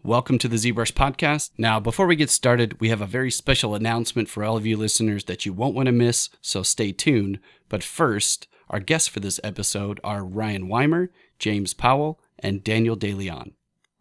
welcome to the ZBrush podcast. Now, before we get started, we have a very special announcement for all of you listeners that you won't want to miss, so stay tuned. But first, our guests for this episode are Ryan Weimer, James Powell, and Daniel De León.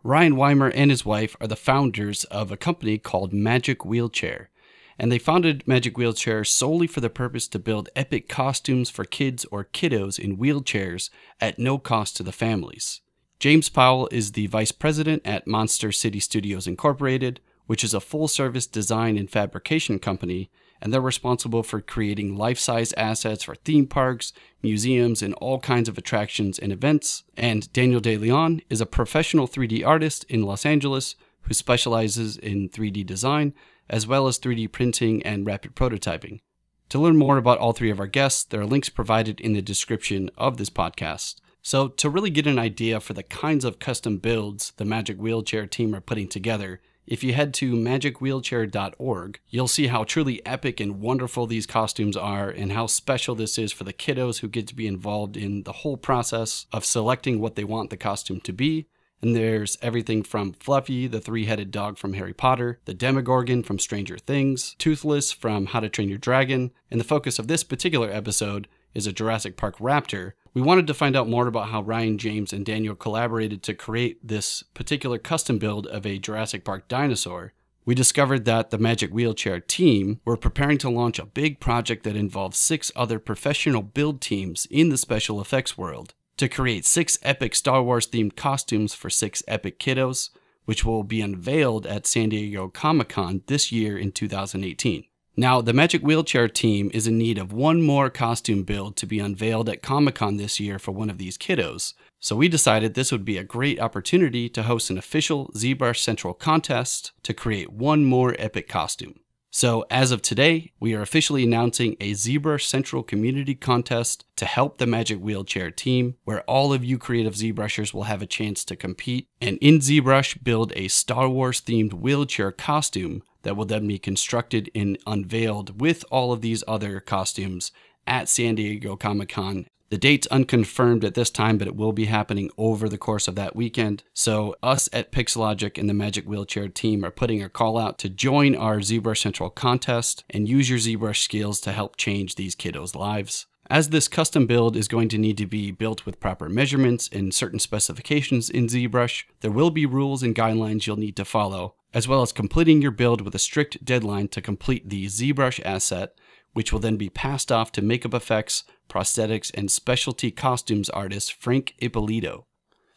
Ryan Weimer and his wife are the founders of a company called Magic Wheelchair, and they founded Magic Wheelchair solely for the purpose to build epic costumes for kids or kiddos in wheelchairs at no cost to the families. James Powell is the vice president at Monster City Studios Incorporated, which is a full-service design and fabrication company, and they're responsible for creating life-size assets for theme parks, museums, and all kinds of attractions and events. And Daniel De León is a professional 3D artist in Los Angeles who specializes in 3D design, as well as 3D printing and rapid prototyping. To learn more about all three of our guests, there are links provided in the description of this podcast. So to really get an idea for the kinds of custom builds the Magic Wheelchair team are putting together, if you head to magicwheelchair.org, you'll see how truly epic and wonderful these costumes are and how special this is for the kiddos who get to be involved in the whole process of selecting what they want the costume to be. And there's everything from Fluffy, the three-headed dog from Harry Potter, the Demogorgon from Stranger Things, Toothless from How to Train Your Dragon, and the focus of this particular episode is a Jurassic Park raptor. We wanted to find out more about how Ryan, James, and Daniel collaborated to create this particular custom build of a Jurassic Park dinosaur. We discovered that the Magic Wheelchair team were preparing to launch a big project that involved 6 other professional build teams in the special effects world to create 6 epic Star Wars themed costumes for 6 epic kiddos, which will be unveiled at San Diego Comic-Con this year in 2018. Now, the Magic Wheelchair team is in need of one more costume build to be unveiled at Comic-Con this year for one of these kiddos, so we decided this would be a great opportunity to host an official ZBrush Central contest to create one more epic costume. So as of today, we are officially announcing a ZBrush Central Community Contest to help the Magic Wheelchair team, where all of you creative ZBrushers will have a chance to compete and in ZBrush build a Star Wars themed wheelchair costume that will then be constructed and unveiled with all of these other costumes at San Diego Comic-Con. The date's unconfirmed at this time, but it will be happening over the course of that weekend. So us at Pixologic and the Magic Wheelchair team are putting a call out to join our ZBrush Central contest and use your ZBrush skills to help change these kiddos' lives. As this custom build is going to need to be built with proper measurements and certain specifications in ZBrush, there will be rules and guidelines you'll need to follow, as well as completing your build with a strict deadline to complete the ZBrush asset, which will then be passed off to makeup effects, prosthetics, and specialty costumes artist Frank Ippolito.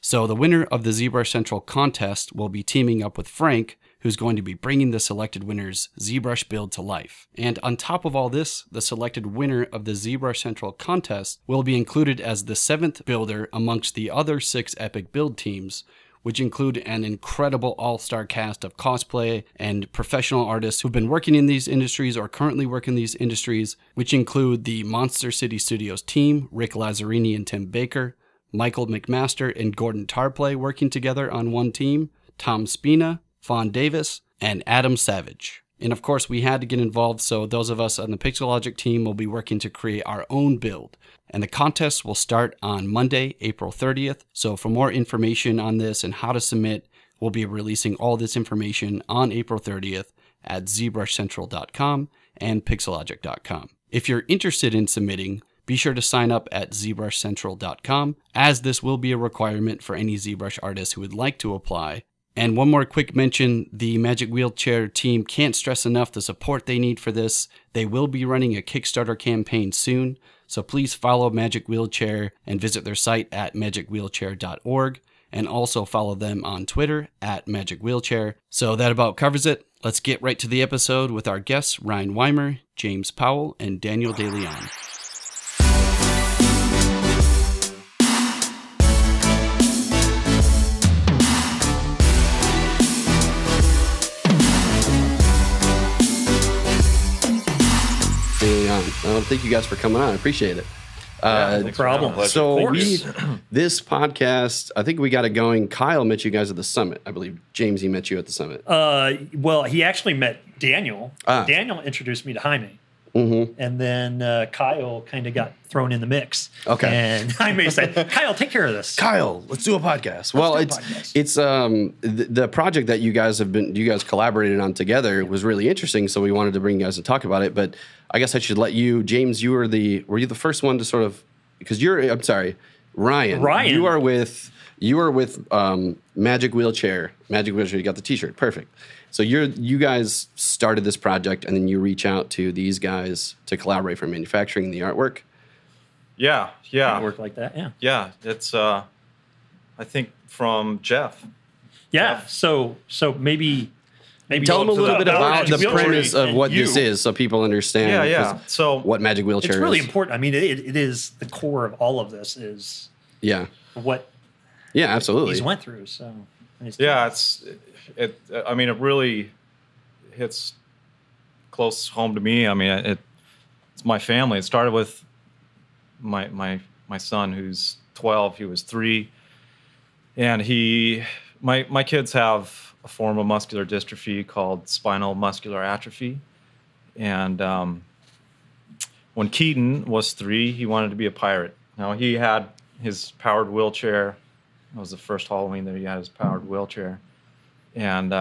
So the winner of the ZBrush Central contest will be teaming up with Frank, who's going to be bringing the selected winner's ZBrush build to life. And on top of all this, the selected winner of the ZBrush Central contest will be included as the 7th builder amongst the other 6 epic build teams, which include an incredible all-star cast of cosplay and professional artists who've been working in these industries or currently work in these industries, which include the Monster City Studios team, Rick Lazzarini and Tim Baker, Michael McMaster and Gordon Tarplay working together on one team, Tom Spina, Fawn Davis, and Adam Savage. And of course, we had to get involved, so those of us on the Pixologic team will be working to create our own build. And the contest will start on Monday, April 30th. So for more information on this and how to submit, we'll be releasing all this information on April 30th at ZBrushCentral.com and Pixologic.com. If you're interested in submitting, be sure to sign up at ZBrushCentral.com, as this will be a requirement for any ZBrush artists who would like to apply. And one more quick mention, the Magic Wheelchair team can't stress enough the support they need for this. They will be running a Kickstarter campaign soon, so please follow Magic Wheelchair and visit their site at magicwheelchair.org, and also follow them on Twitter at Magic Wheelchair. So that about covers it. Let's get right to the episode with our guests Ryan Weimer, James Powell, and Daniel De León. Thank you guys for coming on. I appreciate it. No problem. So this podcast, I think we got it going. Kyle met you guys at the summit. I believe James, he met you at the summit. Well, he actually met Daniel. Daniel introduced me to Jaime. and then Kyle kind of got thrown in the mix. Okay. And I may say, Kyle, take care of this. Kyle, let's do a podcast. It's the project that you guys collaborated on together was really interesting, so we wanted to bring you guys to talk about it. But I guess I should let you, James. Were you the first one to sort of, because I'm sorry, Ryan. You are with Magic Wheelchair. Magic Wheelchair. You got the T-shirt. Perfect. So you guys started this project, and then you reach out to these guys to collaborate for manufacturing the artwork. Yeah. Work like that. Yeah. Yeah. It's I think from Jeff. Yeah. So maybe tell them a little bit about the premise of what this is, so people understand. Yeah. So what Magic Wheelchair is. It's really important. I mean, it is the core of all of this. Is what. Yeah, absolutely. He's went through. So. I mean, it really hits close home to me. I mean, it's my family. It started with my son, who's 12. He was 3, and my kids have a form of muscular dystrophy called spinal muscular atrophy. And when Keaton was 3, he wanted to be a pirate. Now, he had his powered wheelchair. It was the first Halloween that he had his powered wheelchair. And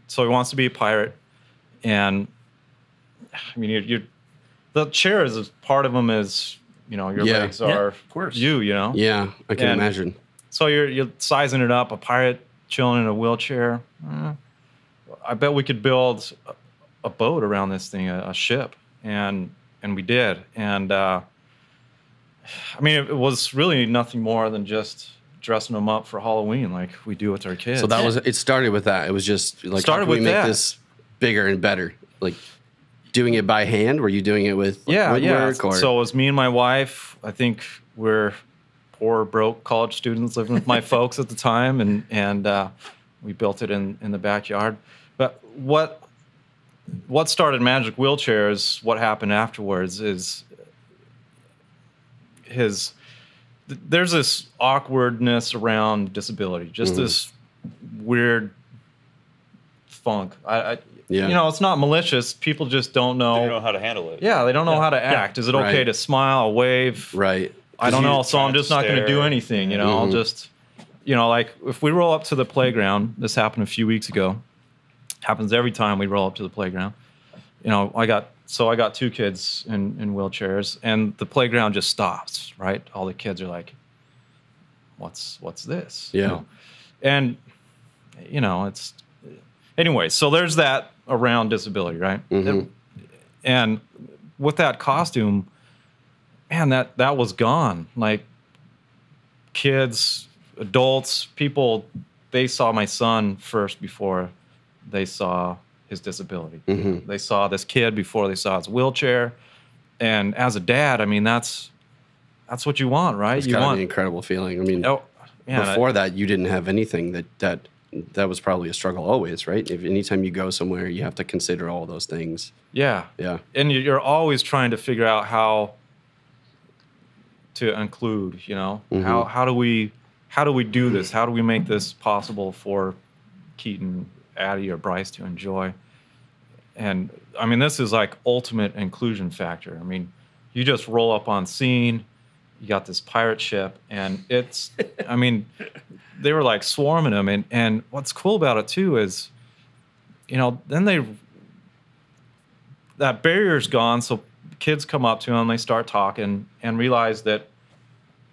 so he wants to be a pirate. And I mean, the chair is part of him is, your legs are of course. you know? Yeah, I can imagine. So you're sizing it up, a pirate chilling in a wheelchair. I bet we could build a boat around this thing, a ship. And we did. And I mean, it was really nothing more than just dressing them up for Halloween like we do with our kids. So it started with that. It was just like, how can we make this bigger and better? Like doing it by hand? Were you doing it with woodwork? Or? So it was me and my wife. I think we're poor, broke college students living with my folks at the time, and we built it in the backyard. But what started Magic Wheelchairs, what happened afterwards is there's this awkwardness around disability, just this weird funk. It's not malicious. People just don't know. They don't know how to handle it. Yeah, they don't know how to act. Is it okay to smile, wave? Right. I don't know, so I'm just not going to do anything. I'll just, like if we roll up to the playground, this happened a few weeks ago. Happens every time we roll up to the playground. I got 2 kids in wheelchairs, and the playground just stops, right? All the kids are like, what's this? Yeah. And, it's... Anyway, so there's that around disability, right? And with that costume, man, that was gone. Like, kids, adults, people, they saw my son first before they saw his disability. They saw this kid before they saw his wheelchair. And as a dad, I mean, that's what you want, right? It's gotta be an incredible feeling. I mean, before that, you didn't have anything that was probably a struggle always, right? If anytime you go somewhere, you have to consider all those things. Yeah. And you're always trying to figure out how to include, how do we do this? How do we make this possible for Keaton, Addie, or Bryce to enjoy? And I mean, this is like ultimate inclusion factor. I mean, you just roll up on scene, you got this pirate ship, and it's, I mean, they were like swarming them. And what's cool about it too is, then that barrier's gone. So kids come up to him, they start talking and realize that,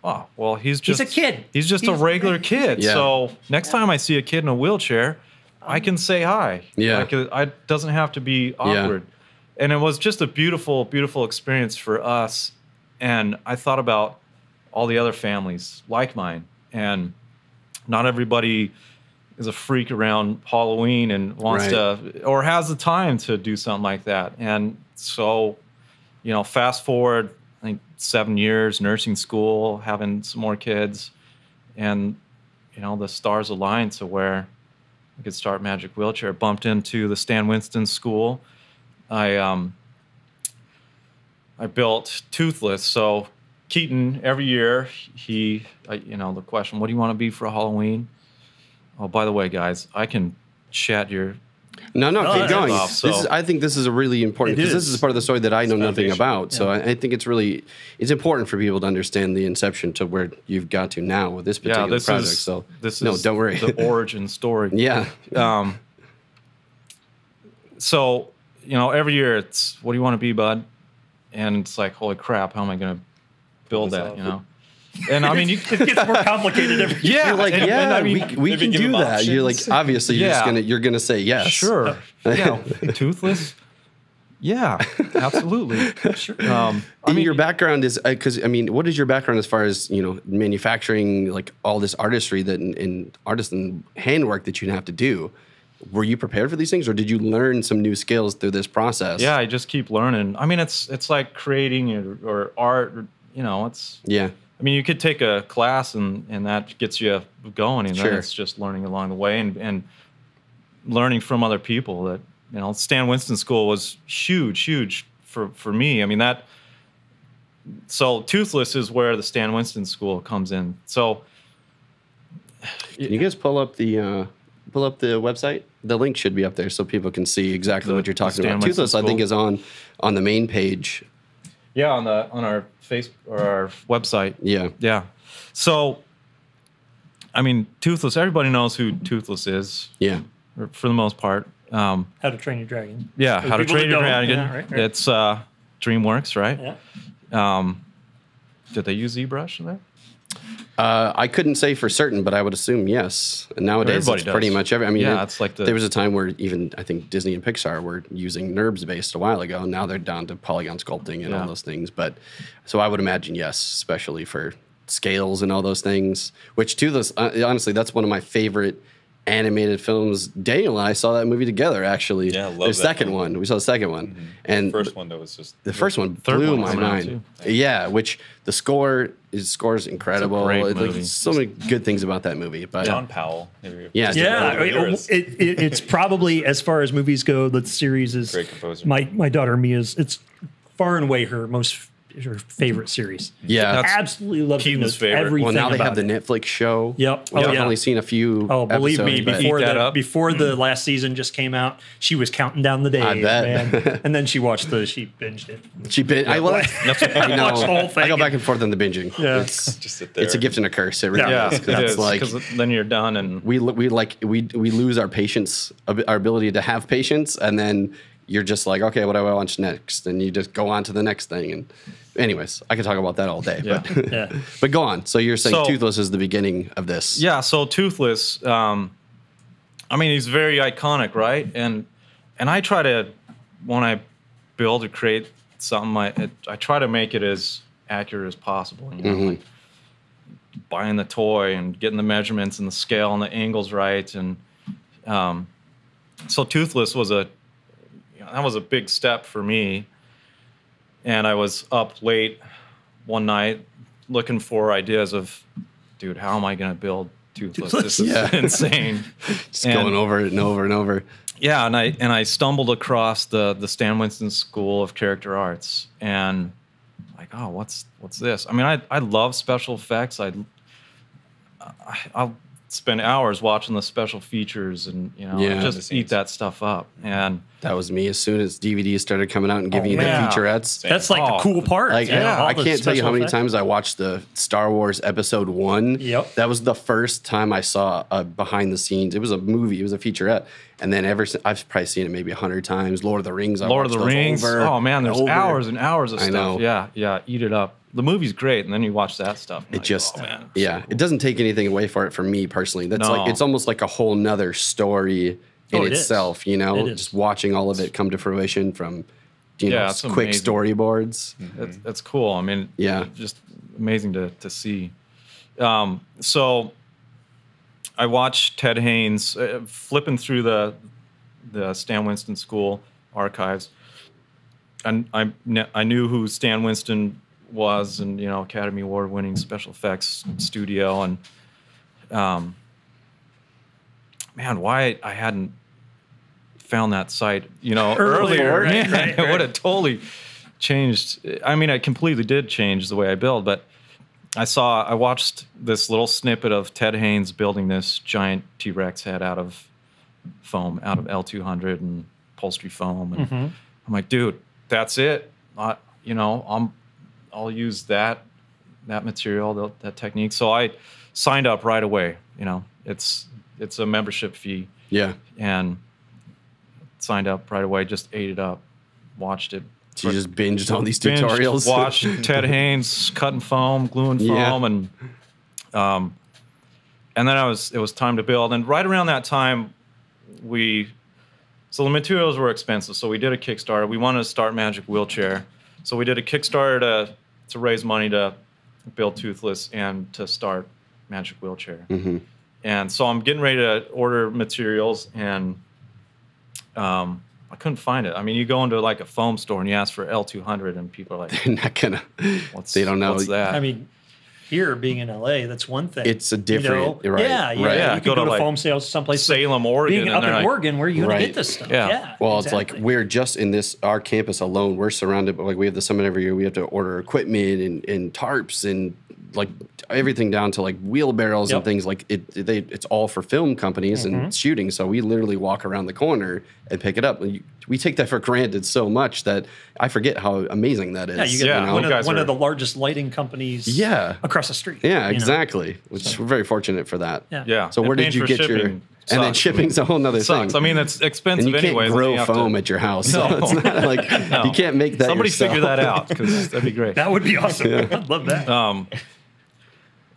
oh, well, he's a kid. He's just a regular kid. Yeah. So next time I see a kid in a wheelchair, I can say hi. Yeah. It doesn't have to be awkward. Yeah. And it was just a beautiful, beautiful experience for us. And I thought about all the other families like mine. And not everybody is a freak around Halloween and wants to, or has the time to do something like that. And so, fast forward, I think 7 years, nursing school, having some more kids. And, the stars aligned to where I could start Magic Wheelchair. Bumped into the Stan Winston school. I built Toothless. So Keaton, every year, the question, what do you want to be for Halloween? Oh, by the way, guys, I can chat your No, keep going. So, I think this is a really important, because this is part of the story that I know nothing about. So I think it's important for people to understand the inception to where you've got to now with this particular project. Don't worry. The origin story. Yeah. So, every year it's, what do you want to be, bud? And it's like, holy crap, how am I going to build that, And I mean, it gets more complicated every year. Yeah, you're like, I mean, we can do that. Options. You're like, obviously, you're gonna say yes. Sure. Toothless. Yeah, absolutely. Sure. I mean, your background is because what is your background as far as manufacturing, like all this artistry and artisan handwork that you'd have to do? Were you prepared for these things, or did you learn some new skills through this process? Yeah, I just keep learning. I mean, it's like creating or art. It's I mean, you could take a class and that gets you going, and then it's just learning along the way and learning from other people. That Stan Winston School was huge for me. I mean so Toothless is where the Stan Winston School comes in. So can you guys pull up the website? The link should be up there so people can see exactly what you're talking about. Toothless, I think, is on the main page. Yeah, on our Facebook or our website. Yeah. So, I mean, Toothless. Everybody knows who Toothless is. Yeah, for the most part. How to Train Your Dragon. Yeah, How to Train Your Dragon. Yeah, right. It's DreamWorks, right? Yeah. Did they use ZBrush in there? I couldn't say for certain, but I would assume yes. And nowadays, it's pretty much every. I mean, it's like there was a time where even I think Disney and Pixar were using NURBS based a while ago. Now they're down to polygon sculpting and all those things. But so I would imagine yes, especially for scales and all those things. Which Toothless, honestly, that's one of my favorite animated films. Daniel and I saw that movie together, actually. Yeah, I love the second one. We saw the second one. Mm-hmm. And the first one that was just the first one blew my mind. Yeah, which the score is incredible. Like, so many good things about that movie. But John Powell. It's probably, as far as movies go, the series is great composer. My daughter Mia's. It's far and away her favorite series. Yeah, absolutely love everything. Well, now they have the it. Netflix show. Yep. I've only seen a few. Oh, believe me, episodes, before the last season just came out, she was counting down the days. I bet. Man. And then she binged it. She binged. I know. Watched the whole thing. I go back and forth on the binging. Yeah. It's just sit there. It's a gift and a curse. It really is. It's like, because then you're done, and we lose our patience, our ability to have patience, and then you're just like, okay, what do I watch next? And you just go on to the next thing. And anyways, I could talk about that all day. But, but go on. So you're saying Toothless is the beginning of this. Yeah, so Toothless, I mean, he's very iconic, right? And I try to, when I build or create something, I try to make it as accurate as possible. Like buying the toy and getting the measurements and the scale and the angles right. And so Toothless was that was a big step for me. And I was up late one night looking for ideas of, dude, how am I going to build Toothless? This is insane. Just going over it and over and over. Yeah, and I stumbled across the Stan Winston School of Character Arts, and like, oh, what's this? I mean, I love special effects. I'll spend hours watching the special features and just eat that stuff up. And that was me as soon as DVDs started coming out and giving you the featurettes. That's like the cool part. Like, I can't tell you how many times I watched the Star Wars Episode 1. Yep. That was the first time I saw a behind the scenes. It was a movie. It was a featurette. And then I've probably seen it maybe 100 times. Lord of the Rings. Oh man, there's hours and hours of stuff. I know. Yeah, eat it up. The movie's great, and then you watch that stuff. It just, it doesn't take anything away for it for me personally. That's like, it's almost like a whole nother story in itself, just watching all of it come to fruition from, quick storyboards. Mm-hmm. That's cool. I mean, just amazing to see. So I watched Ted Haynes flipping through the Stan Winston School archives, and I knew who Stan Winston was, and Academy Award winning special effects studio, and man, why I hadn't found that site earlier. Right. It would have totally changed. I mean, it completely did change the way I build, but I watched this little snippet of Ted Haynes building this giant T-Rex head out of foam out of L200 and upholstery foam. And I'm like, dude, that's it. I'll use that material, that technique. So I signed up right away. It's a membership fee. Yeah. And signed up right away, just ate it up, watched it. So you just binged all these tutorials? Watched Ted Haynes cutting foam, gluing foam, and then it was time to build. And right around that time, so the materials were expensive, so we did a Kickstarter. We wanted to start Magic Wheelchair. So we did a Kickstarter to raise money to build Toothless and to start Magic Wheelchair. And so I'm getting ready to order materials, and I couldn't find it. I mean, you go into like a foam store and you ask for L200, and people are like, they're not gonna. They don't know. What's that? I mean, here being in LA, that's one thing. It's a different, right? Yeah. You could go to foam sales someplace. Salem, Oregon. Being up in Oregon, where are you going to get this stuff? Yeah. Well, exactly. It's like we're just in our campus alone. We're surrounded, like we have the summit every year. We have to order equipment and tarps and like everything down to like wheelbarrows and things. Like it's all for film companies and shooting. So we literally walk around the corner and pick it up. We take that for granted so much that I forget how amazing that is. Yeah, you get one of the largest lighting companies across the street. Yeah, exactly. Which we're very fortunate for that. Yeah. So where did you get your... And then shipping's a whole nother thing. I mean, it's expensive and you can't anyways. grow foam at your house. No. So it's not like you can't make that Somebody yourself. figure that out, because that'd be great. That would be awesome. I'd love that.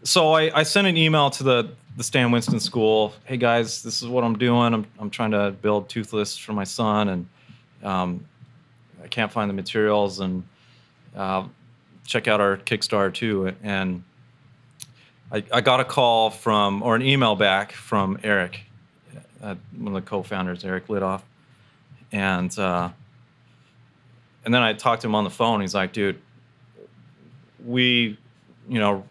So I sent an email to the Stan Winston School. Hey guys, this is what I'm doing. I'm trying to build Toothless for my son, and I can't find the materials, and check out our Kickstarter too. And I got a call or an email back from Eric, one of the co-founders, Eric Lidoff, and then I talked to him on the phone. He's like, dude, we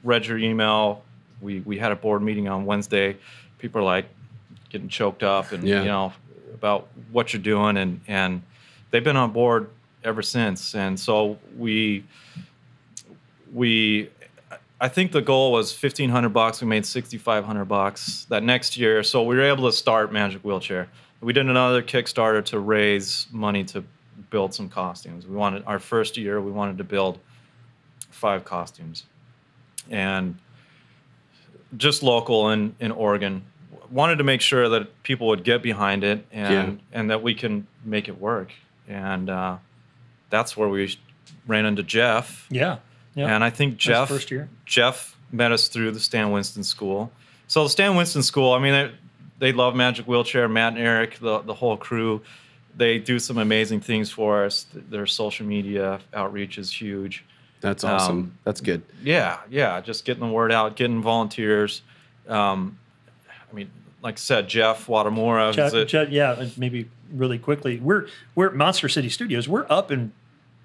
read your email. We had a board meeting on Wednesday. People are like getting choked up and about what you're doing, and they've been on board ever since. And so I think the goal was $1,500. We made $6,500 that next year. So we were able to start Magic Wheelchair. We did another Kickstarter to raise money to build some costumes. Our first year, we wanted to build 5 costumes. And just local in Oregon. Wanted to make sure that people would get behind it and that we can make it work. And that's where we ran into Jeff. Yeah. And I think Jeff met us through the Stan Winston School. So the Stan Winston School, I mean, they love Magic Wheelchair. Matt and Eric, the whole crew, they do some amazing things for us. Their social media outreach is huge. That's awesome. That's good. Yeah. Just getting the word out, getting volunteers. I mean, like I said, Jeff Watamura. Maybe really quickly. We're at Monster City Studios. We're up in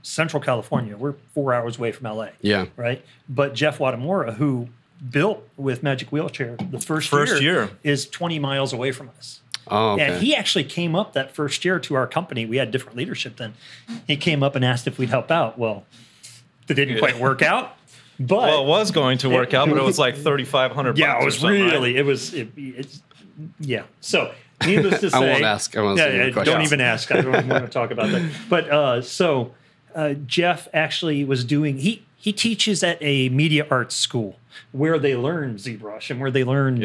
Central California. We're 4 hours away from LA. Yeah. Right. But Jeff Watamura, who built with Magic Wheelchair the first year, is 20 miles away from us. Oh, okay. And he actually came up that first year to our company. We had different leadership then. He came up and asked if we'd help out. Well, it didn't quite work out. But it was going to work out, but it was like $3,500. Yeah, it was really. Right? It's So needless to say, I won't ask. I won't don't even ask. I don't want to talk about that. But Jeff actually was doing. He teaches at a media arts school where they learn ZBrush and where they learn,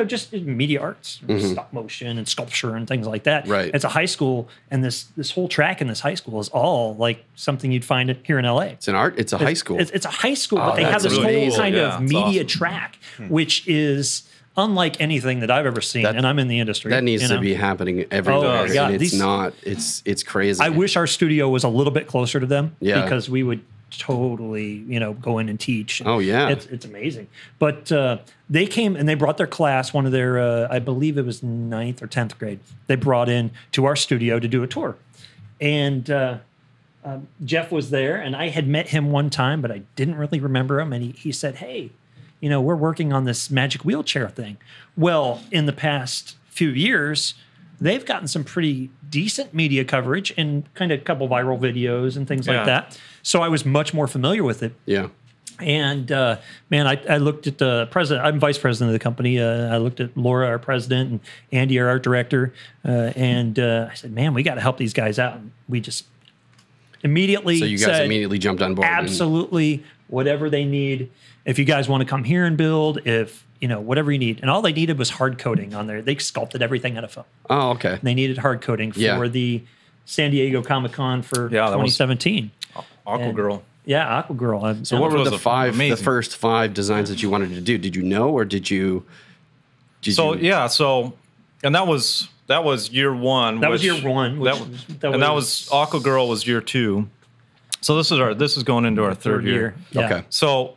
just media arts, stop motion and sculpture and things like that. Right. It's a high school, and this whole track in this high school is all like something you'd find here in LA. It's an art. It's a high school. It's a high school, but they have this whole kind of media track, which is unlike anything that I've ever seen, and I'm in the industry. That needs to be happening everywhere. Oh my God. It's crazy. I wish our studio was a little bit closer to them because we would totally, go in and teach. Oh yeah. It's amazing. But they came and they brought their class, one of their, I believe it was 9th or 10th grade. They brought in to our studio to do a tour. And Jeff was there, and I had met him one time, but I didn't really remember him. And he said, hey, we're working on this Magic Wheelchair thing. Well, in the past few years, they've gotten some pretty decent media coverage and kind of a couple viral videos and things like that. So I was much more familiar with it. Yeah. And man, I looked at the president. I'm vice president of the company. I looked at Laura, our president, and Andy, our art director, and I said, "Man, we got to help these guys out." And we just immediately So you guys said, immediately jumped on board. absolutely, whatever they need. If you guys want to come here and build, if whatever you need, and all they needed was hard coating on there. They sculpted everything out of foam. Oh, okay. And they needed hard coating for the San Diego Comic-Con for 2017. Aqua Girl. Yeah, Aqua Girl. So what were was the amazing. first 5 designs that you wanted to do? Did you know, or did you? So and that was year one. That was year one. That was Aqua Girl was year 2. So this is going into our third year. Yeah. Okay. So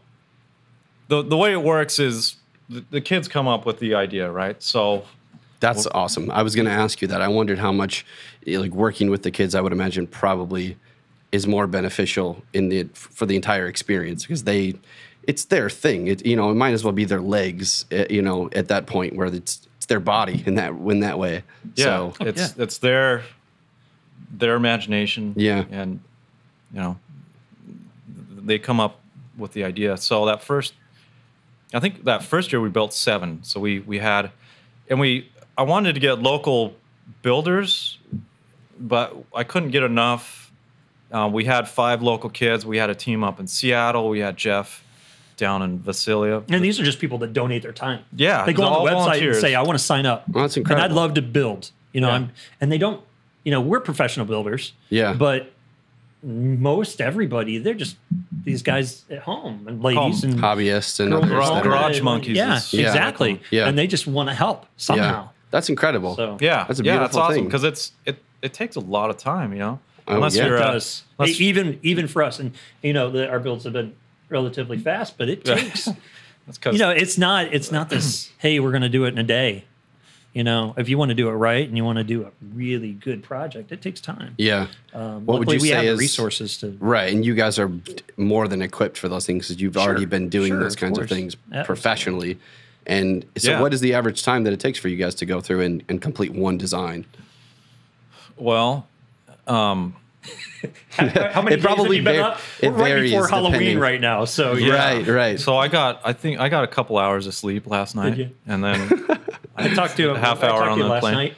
the way it works is the kids come up with the idea, right? So That's awesome. I was going to ask you that. I wondered how much, like, working with the kids, I would imagine probably is more beneficial for the entire experience, because it's their thing. It might as well be their legs, at that point where it's their body in that way. Yeah, So, it's their imagination. Yeah. And they come up with the idea. So I think that first year we built 7. So we had, and I wanted to get local builders, but I couldn't get enough. We had 5 local kids. We had a team up in Seattle. We had Jeff down in Vasilia. And these are just people that donate their time. Yeah, They go on all the website volunteers. and say, I want to sign up. Well, that's incredible. And I'd love to build. Yeah. And they don't, we're professional builders. Yeah. But most everybody, they're just these guys at home and ladies and hobbyists and girls others at that home. are- Garage monkeys Yeah, is- Yeah. exactly. Yeah. And they just want to help somehow. Yeah. That's incredible. So Yeah, That's a that's beautiful awesome thing. because it takes a lot of time, Oh, unless yeah. you're it does. unless- Even for us, and our builds have been relatively fast, but it takes. that's 'cause- It's not this. Hey, we're going to do it in a day. If you want to do it right and you want to do a really good project, it takes time. Yeah. What would Luckily, you we say have the is resources to. right? And you guys are more than equipped for those things, because you've already been doing Sure, those of kinds of course. things Absolutely. professionally. And so, Yeah. what is the average time that it takes for you guys to go through and complete one design? well, How many It probably days have you been var- up? it We're right varies before Halloween depending. right now, so yeah. Right. so I got a couple hours of sleep last night, you? and then I talked to A half hour on the last plane. night.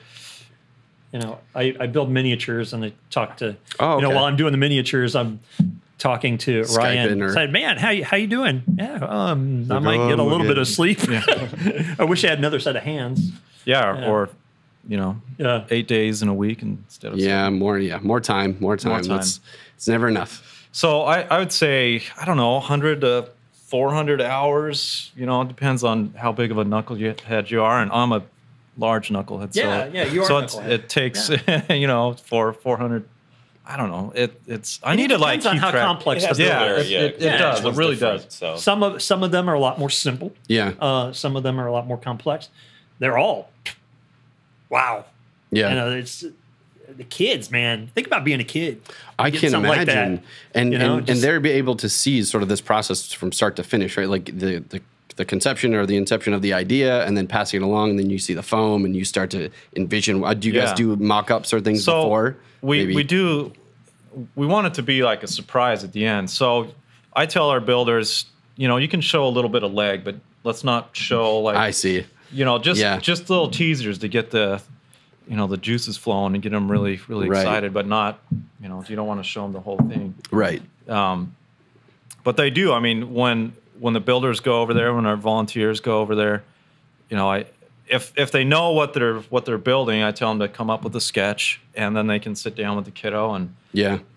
I build miniatures, and I talked to. Oh, okay. While I'm doing the miniatures, I'm talking to Ryan. Skyping or- Said, "Man, how you doing? Yeah, I might get a we're little bit good." of sleep. I wish I had another set of hands. or Yeah. 8 days in a week instead of Yeah, more time. time. It's never enough. So I would say, I don't know, 100 to 400 hours. It depends on how big of a knucklehead you are, and I'm a large knucklehead. Yeah, so, you are So a knucklehead. it takes 400. I don't know. It's I It need to depends on keep how track. complex the Yeah, builder is. it Yeah, does. each It really does. So Some of them are a lot more simple. Yeah. Some of them are a lot more complex. They're all wow. Yeah. It's the kids, man. Think about being a kid. I Get can something like that. imagine, and and just- they're be able to see sort of this process from start to finish, right? Like the conception or the inception of the idea, and then passing it along, and then you see the foam, and you start to envision. Do you guys Yeah. do mock-ups or things So before? we Maybe? do. We want it to be like a surprise at the end. So I tell our builders, you can show a little bit of leg, but let's not show like I see. just little teasers to get the the juices flowing and get them really Right. excited, but not you don't want to show them the whole thing. Right. But they do. I mean, when the builders go over there, when our volunteers go over there, if they know what they're building, I tell them to come up with a sketch, and then they can sit down with the kiddo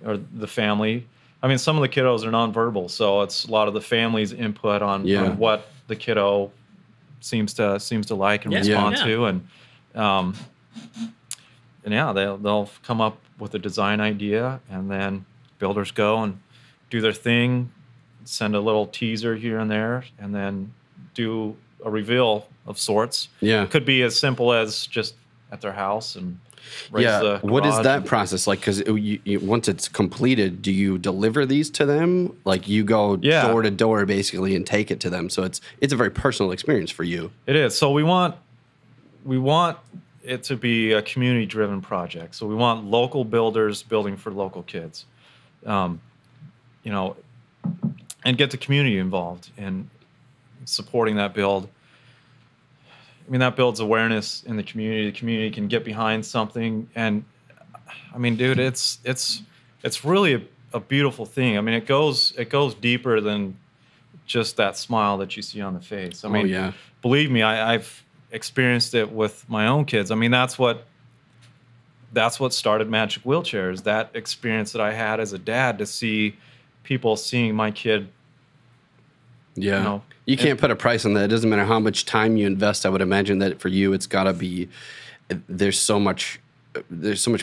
or the family. I mean, some of the kiddos are nonverbal, so it's a lot of the family's input on what the kiddo seems to like and respond to, and they'll come up with a design idea, and then builders go and do their thing, send a little teaser here and there, and then do a reveal of sorts. Yeah. Could be as simple as just at their house and raise the What is garage. that process like? Because once it's completed, do you deliver these to them? Like you go door to door basically and take it to them. So it's a very personal experience for you. It is. So we want it to be a community-driven project. So we want local builders building for local kids. and get the community involved in supporting that build. I mean, that builds awareness in the community. The community can get behind something, and I mean, dude, it's really a beautiful thing. I mean, it goes deeper than just that smile that you see on the face. I mean, believe me, I've experienced it with my own kids. I mean, that's what started Magic Wheelchairs. That experience that I had as a dad, to see people seeing my kid. Yeah. You know, you can't put a price on that. It doesn't matter how much time you invest. I would imagine that for you, it's got to be, there's so much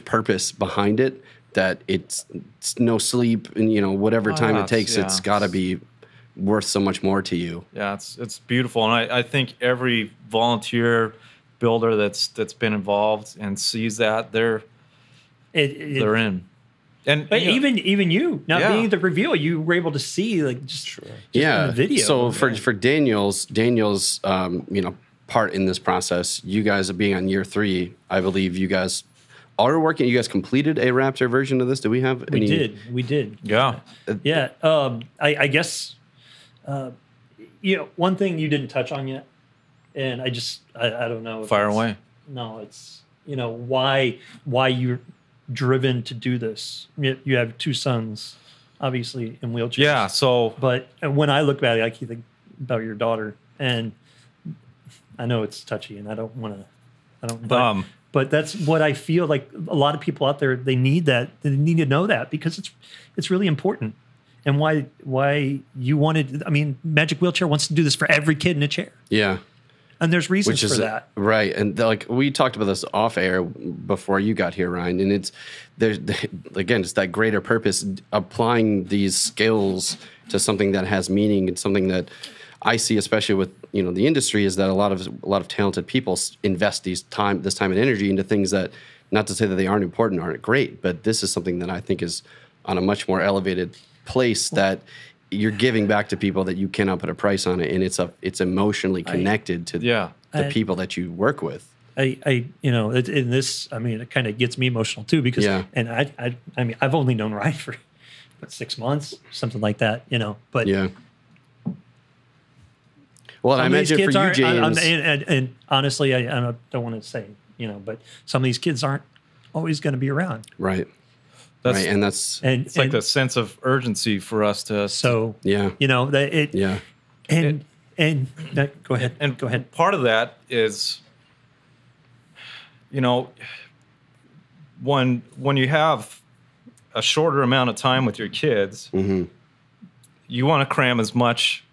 purpose behind it that it's no sleep and, you know, whatever time it takes, it's got to be worth so much more to you. Yeah, it's beautiful. And I think every volunteer builder that's been involved and sees that, they're in. And but even you not being at the reveal, you were able to see like just in the video. So for Daniel's part in this process, you guys are being on year 3. I believe you guys are working. You guys completed a Raptor version of this. Do we have? We did. Yeah. Yeah. I guess one thing you didn't touch on yet, and I don't know. Fire away. No, it's why you're driven to do this. You have 2 sons, obviously in wheelchairs. Yeah. So, but when I look back, I keep thinking about your daughter, and I know it's touchy, and I don't want to. But that's what I feel like. A lot of people out there, they need that. They need to know that, because it's really important. And why you wanted? I mean, Magic Wheelchair wants to do this for every kid in a chair. Yeah. And there's reasons for that. Right. And like we talked about this off air before you got here, Ryan, and there's that greater purpose, applying these skills to something that has meaning, and something that I see, especially with, the industry, is that a lot of talented people invest this time and energy into things that, not to say that they aren't important, aren't great, but this is something that I think is on a much more elevated place, that you're giving back to people that you cannot put a price on it, and it's emotionally connected to the people that you work with. In this, I mean, it kind of gets me emotional too, because and I mean, I've only known Ryan for 6 months, something like that, but well, I imagine for you, James, and honestly, I don't want to say, but some of these kids aren't always going to be around, right? It's like the sense of urgency for us to. So go ahead and go ahead. Part of that is, when you have a shorter amount of time with your kids, you want to cram as much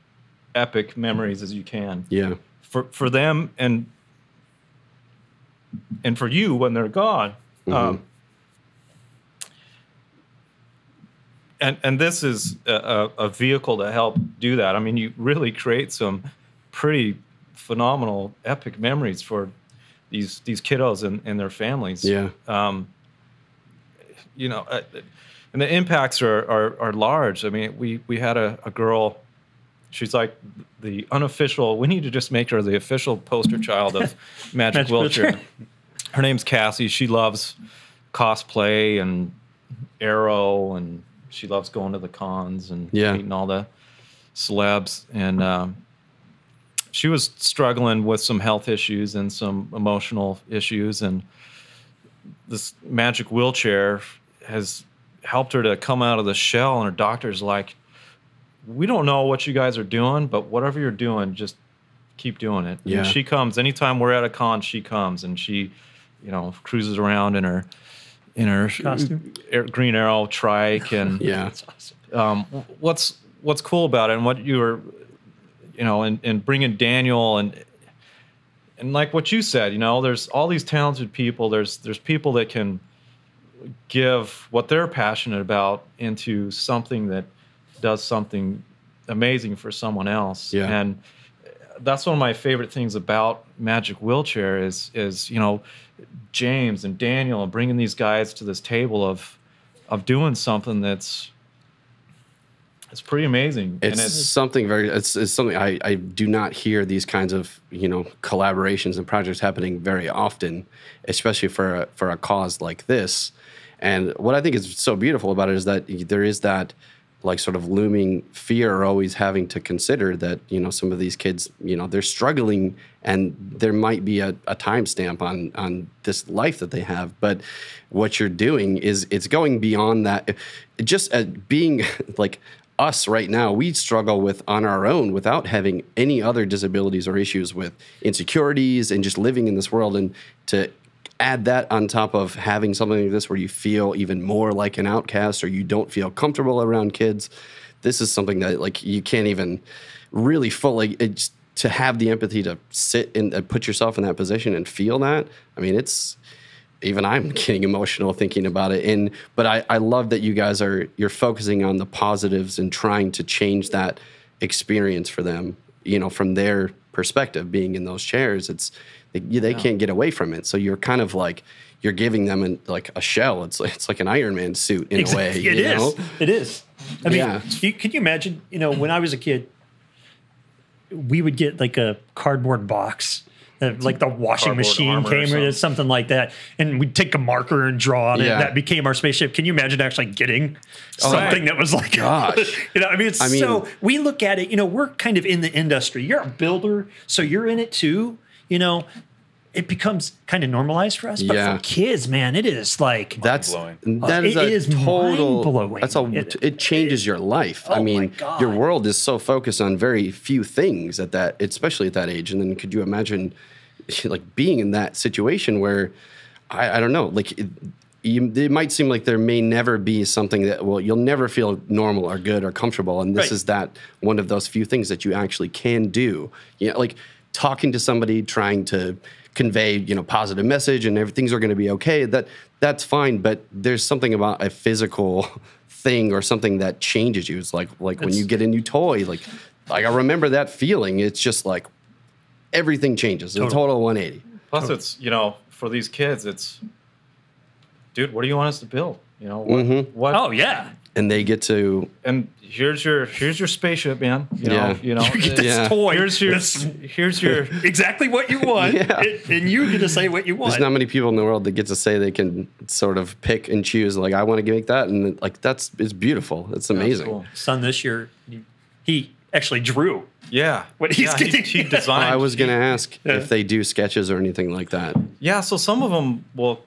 epic memories as you can. Yeah. For them and for you when they're gone. And this is a vehicle to help do that. I mean, you really create some pretty phenomenal, epic memories for these kiddos and their families. Yeah. And the impacts are large. I mean, we had a girl. She's like the unofficial. We need to just make her the official poster child of Magic Wheelchair. Her name's Cassie. She loves cosplay and Arrow, and she loves going to the cons and meeting all the celebs. And she was struggling with some health issues and some emotional issues. And this Magic Wheelchair has helped her to come out of the shell. And her doctor's like, we don't know what you guys are doing, but whatever you're doing, just keep doing it. Yeah. And she comes anytime we're at a con. She comes and she, cruises around in her costume, Green Arrow trike, and that's awesome. What's cool about it, and what you were, and bringing Daniel and like what you said, there's all these talented people. There's people that can give what they're passionate about into something that does something amazing for someone else. Yeah. And that's one of my favorite things about Magic Wheelchair is James and Daniel, and bringing these guys to this table of doing something it's pretty amazing. It's something I do not hear these kinds of collaborations and projects happening very often, especially for a cause like this. And what I think is so beautiful about it is that there is that like sort of looming fear, always having to consider that, you know, some of these kids, you know, they're struggling and there might be a timestamp on this life that they have. But what you're doing is it's going beyond that. Just being like us right now, we struggle with on our own without having any other disabilities or issues with insecurities and just living in this world. And to add that on top of having something like this where you feel even more like an outcast or you don't feel comfortable around kids, this is something that like you can't even really fully to have the empathy to sit and put yourself in that position and feel that. I mean, it's even I'm getting emotional thinking about it. But I love that you guys you're focusing on the positives and trying to change that experience for them, you know, from their perspective, being in those chairs. They can't get away from it. So you're kind of like, you're giving them like a shell. It's like an Iron Man suit in a way. It is. I mean, could you imagine, you know, when I was a kid, we would get like a cardboard box, like the washing machine came or something like that. And we'd take a marker and draw on it. And that became our spaceship. Can you imagine actually getting something that was like, gosh, you know, I mean, so we look at it, you know, we're kind of in the industry. You're a builder, so you're in it too. You know, it becomes kind of normalized for us, but for kids, man, it is like that is total mind-blowing. It changes your life. I mean, your world is so focused on very few things especially at that age. And then could you imagine like being in that situation where I don't know, like it might seem like there may never be something that, well, you'll never feel normal or good or comfortable. And this is that one of those few things that you actually can do. You know, like talking to somebody, trying to convey, you know, positive message and everything's are going to be okay. That's fine. But there's something about a physical thing or something that changes you. It's like when you get a new toy, like I remember that feeling. It's just like everything changes. It's a total 180. Plus it's, you know, for these kids, it's, dude, what do you want us to build? You know, what? Oh yeah. And they get to, and here's your spaceship, man. You know, you get this toy. Here's your exactly what you want, and you get to say what you want. There's not many people in the world that get to say they can sort of pick and choose. Like I want to make that, and like it's beautiful. It's amazing. Cool. Son this year, he actually drew. Yeah, what he's getting. He designed. I was going to ask if they do sketches or anything like that. Yeah, so some of them. Well,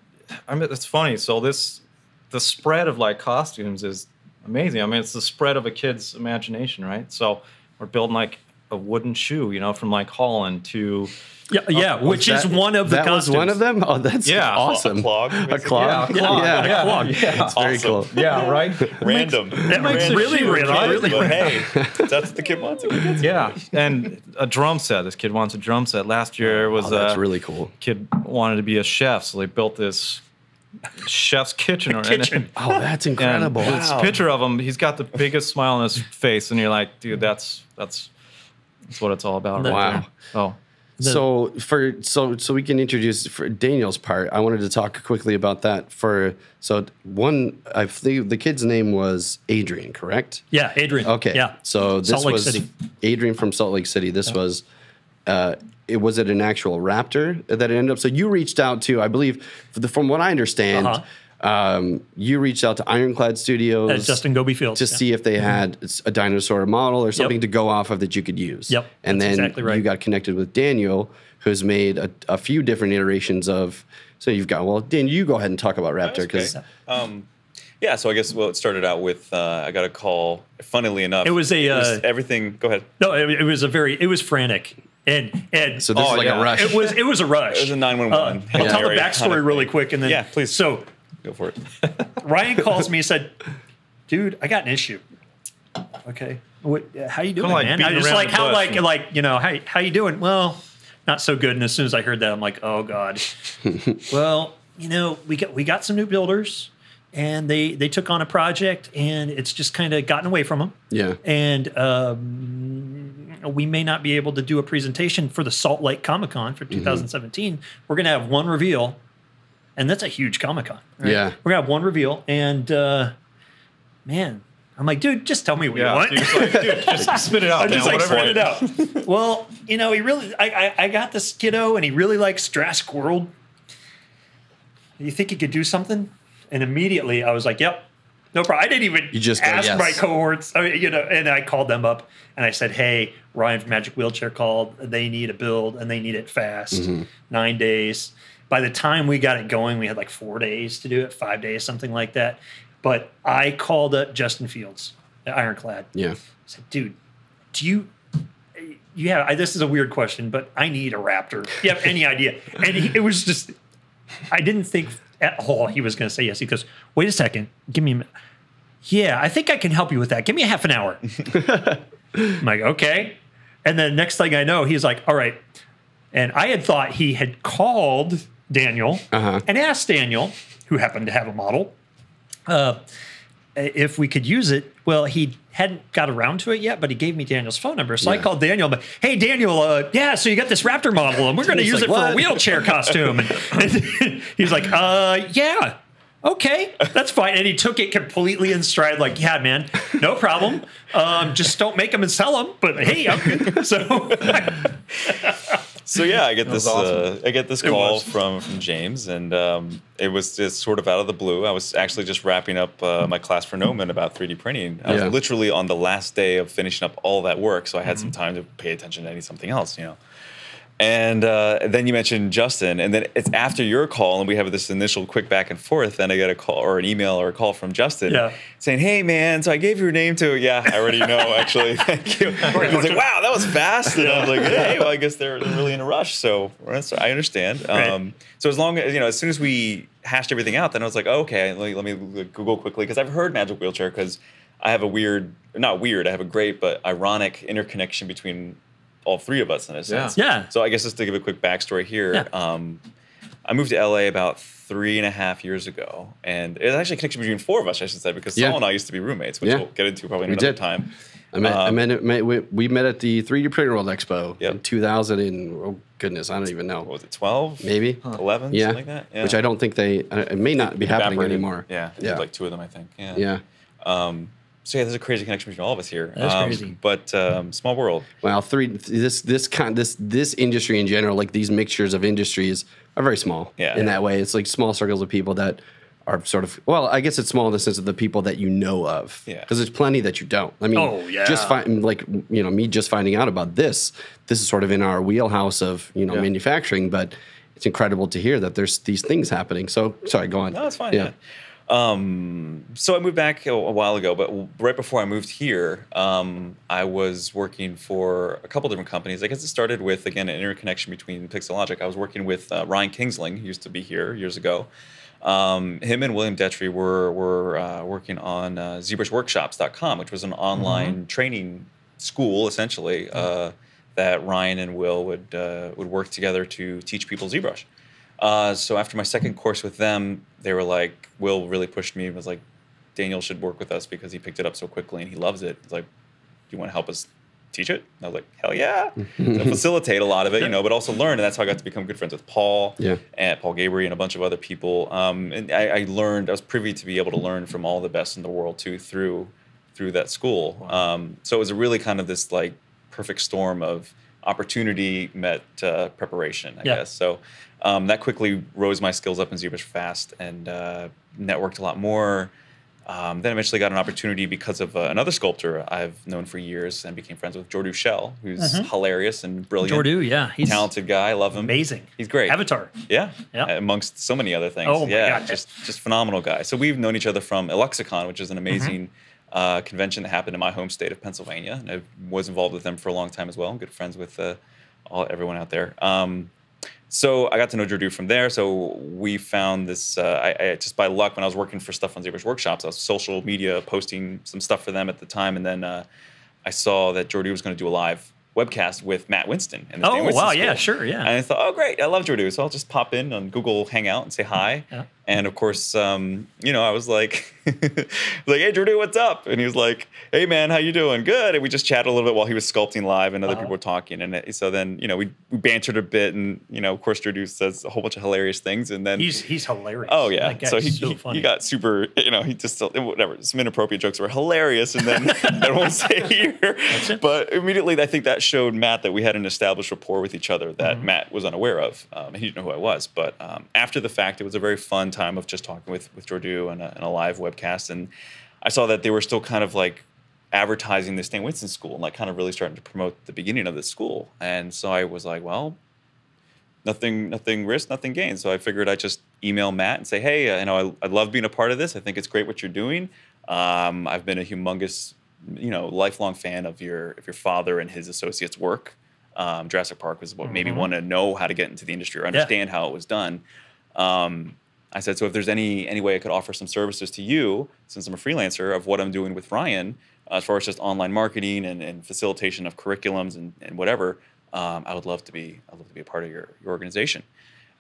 I mean, it's funny. So the spread of like costumes is amazing. I mean, it's the spread of a kid's imagination, right? So we're building like a wooden shoe, you know, from like Holland to which is one of the costumes. That was one of them? Oh, that's awesome. A clog. A clog? Yeah, a clog. Yeah, it's very cool. Yeah, right? Random. That makes really But hey, that's what the kid wants. Yeah, and a drum set. This kid wants a drum set. Last year was that's really cool. Kid wanted to be a chef, so they built this chef's kitchen. Oh, that's incredible. This picture of him, he's got the biggest smile on his face, and you're like, dude, that's what it's all about. Right there. So we can introduce for Daniel's part. I wanted to talk quickly about that. I believe the kid's name was Adrian, correct? Yeah, Adrian. Okay. Yeah. So this was City. Adrian from Salt Lake City. This was. Was it an actual raptor that it ended up? So you reached out to, I believe, from what I understand, you reached out to Ironclad Studios at Justin Goby Fields to see if they had a dinosaur model or something to go off of that you could use. Yep, and then exactly right. You got connected with Daniel, who's made a few different iterations of. So you've got Dan. You go ahead and talk about Raptor because. Yeah, so I guess it started out with I got a call. Funnily enough, it was everything. Go ahead. No, it was frantic. And so this is like a rush. It was a rush. It was a 911. I'll tell the backstory really quick, and then please. So go for it. Ryan calls me and said, "Dude, I got an issue." Okay, how you doing, man? I just like how how you doing? Well, not so good. And as soon as I heard that, I'm like, oh god. Well, we got some new builders. And they took on a project, and it's just kind of gotten away from them. Yeah. And we may not be able to do a presentation for the Salt Lake Comic-Con for 2017. We're going to have one reveal, and that's a huge Comic-Con. Right? Yeah. We're going to have one reveal, and man, I'm like, dude, just tell me what you want. Dude, just spit it out. I'm just like, spit it out. Well, he really, I got this kiddo, and he really likes Jurassic World. You think he could do something? And immediately I was like, yep, No problem. I didn't even You just go, ask yes. my cohorts. I mean, and I called them up and I said, hey, Ryan from Magic Wheelchair called. They need a build and they need it fast. 9 days. By the time we got it going, we had like 4 days to do it, 5 days, something like that. But I called up Justin Fields at Ironclad. Yeah. I said, dude, do you this is a weird question, but I need a Raptor. Do you have any idea? And it was just, I didn't think at all he was going to say yes. He goes, wait a second, give me a minute. Yeah, I think I can help you with that. Give me a half an hour. I'm like, okay. And then next thing I know, he's like, all right. And I had thought he had called Daniel and asked Daniel, who happened to have a model, if we could use it. Well, he hadn't got around to it yet, but he gave me Daniel's phone number. So I called Daniel, but hey, Daniel, so you got this Raptor model and we're going to use it for a wheelchair costume. And he's like, yeah, okay, that's fine. And he took it completely in stride, like, yeah, man, no problem. Just don't make them and sell them. But hey, I'm good. So yeah, I get this. awesome. I get this call from James, and it was just sort of out of the blue. I was actually just wrapping up my class for Noman about 3D printing. I was literally on the last day of finishing up all that work, so I had some time to pay attention to something else, And then you mentioned Justin, and then it's after your call, and we have this initial quick back and forth. Then I get a call or an email or a call from Justin saying, "Hey, man, so I gave your name to I already know, actually. Thank you." He was like, "Wow, that was fast." And I was like, "Hey, well, I guess they're really in a rush." So I understand. Right. So as long as as soon as we hashed everything out, then I was like, oh, "Okay, let me Google quickly," because I've heard Magic Wheelchair because I have I have a great but ironic interconnection between all three of us in a sense. Yeah. So I guess just to give a quick backstory here, I moved to LA about 3.5 years ago, and it was actually a connection between four of us, I should say, because Saul and I used to be roommates, which we'll get into probably another time. We met at the 3D Printing World Expo in 2000 and, oh goodness, I don't even know. What was it, 12? Maybe. 11? Something like that? Yeah. Which I don't think it may not be happening anymore. Yeah. Like two of them, I think. Yeah. So there's a crazy connection between all of us here. That's crazy. But small world. Well, this industry in general, like these mixtures of industries, are very small. In that way, it's like small circles of people that are sort of, well, I guess it's small in the sense of the people that you know of. Because there's plenty that you don't. I mean, me just finding out about this is sort of in our wheelhouse of manufacturing, but it's incredible to hear that there's these things happening. So sorry, go on. No, it's fine. Yeah. So I moved back a while ago, but right before I moved here, I was working for a couple different companies. I guess it started with, again, an interconnection between Pixologic. I was working with Ryan Kingsling, who used to be here years ago. Him and William Detry were working on ZBrushWorkshops.com, which was an online training school, essentially, that Ryan and Will would work together to teach people ZBrush. So after my second course with them, they were like, Will really pushed me and was like, Daniel should work with us because he picked it up so quickly and he loves it. He's like, do you want to help us teach it? And I was like, hell yeah. So facilitate a lot of it, but also learn. And that's how I got to become good friends with Paul and Paul Gabriel and a bunch of other people. And I was privy to be able to learn from all the best in the world too, through that school. Wow. So it was a really kind of this like perfect storm of opportunity met preparation, I guess. So that quickly rose my skills up in ZBrush fast and networked a lot more. Then eventually got an opportunity because of another sculptor I've known for years and became friends with Jordu Shell, who's hilarious and brilliant. Jordu, he's talented guy. I love him. Amazing. He's great. Avatar. Yeah. Amongst so many other things. Oh my God. Just phenomenal guy. So we've known each other from Eluxicon, which is an amazing convention that happened in my home state of Pennsylvania. And I was involved with them for a long time as well. I'm good friends with everyone out there. So I got to know Jordu from there. So we found this, I just by luck, when I was working for stuff on ZBrush Workshops, I was social media posting some stuff for them at the time. And then I saw that Jordu was going to do a live webcast with Matt Winston. And oh, wow, yeah, sure, yeah. And I thought, oh, great, I love Jordu. So I'll just pop in on Google Hangout and say hi. Yeah. And of course, I was like, hey, Jordu, what's up? And he was like, hey, man, how you doing? Good. And we just chatted a little bit while he was sculpting live and other people were talking. And so then, we bantered a bit. And, of course, Jordu says a whole bunch of hilarious things. And then he's hilarious. Oh, yeah. So he got super, he just, whatever, some inappropriate jokes were hilarious. And then I won't say here. But immediately, I think that showed Matt that we had an established rapport with each other that Matt was unaware of. He didn't know who I was. But after the fact, it was a very fun time time of just talking with Jordu and a live webcast, and I saw that they were still kind of like advertising the Stan Winston School and like kind of really starting to promote the beginning of the school. And so I was like, well, nothing risk, nothing gain. So I figured I'd just email Matt and say, hey, I love being a part of this. I think it's great what you're doing. I've been a humongous, lifelong fan of your father and his associates' work. Jurassic Park was what made me want to know how to get into the industry or understand how it was done. I said, so if there's any way I could offer some services to you, since I'm a freelancer, of what I'm doing with Ryan, as far as just online marketing and facilitation of curriculums and whatever, I would love to be a part of your organization.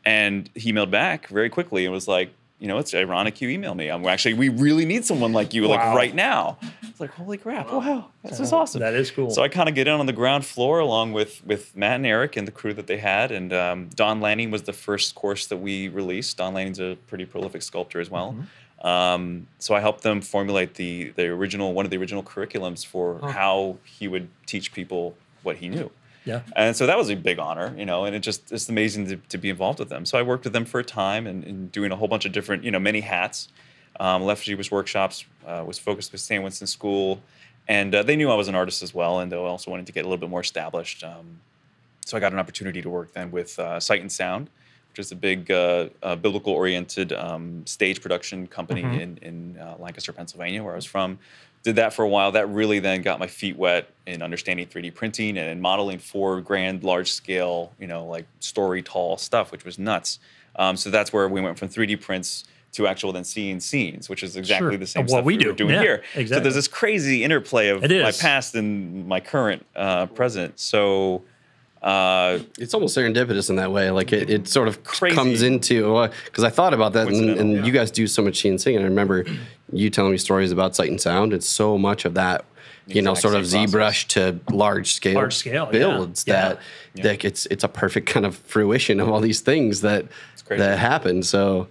And he emailed back very quickly and was like, it's ironic you email me. We really need someone like you, like right now. It's like, holy crap! Wow, this is awesome. That is cool. So I kind of get in on the ground floor along with Matt and Eric and the crew that they had. And Don Lanning was the first course that we released. Don Lanning's a pretty prolific sculptor as well. So I helped them formulate one of the original curriculums for how he would teach people what he knew. Yeah. And so that was a big honor, and it's amazing to be involved with them. So I worked with them for a time and doing a whole bunch of different, many hats. Left Jewish Workshops, was focused with Stan Winston School, and they knew I was an artist as well, and they also wanted to get a little bit more established. So I got an opportunity to work then with Sight and Sound, which is a big biblical-oriented stage production company in Lancaster, Pennsylvania, where I was from. Did that for a while. That really then got my feet wet in understanding 3D printing and in modeling for grand, large-scale, like story tall stuff, which was nuts. So that's where we went from 3D prints to actual then seeing scenes, which is exactly the same stuff we were doing here. Exactly. So there's this crazy interplay of my past and my current present. So it's almost serendipitous in that way. Like it sort of comes into, because I thought about that, and you guys do so much CNC, and I remember you telling me stories about Sight and Sound. It's so much of that, sort of ZBrush to large scale builds that it's a perfect kind of fruition of all these things that happen. So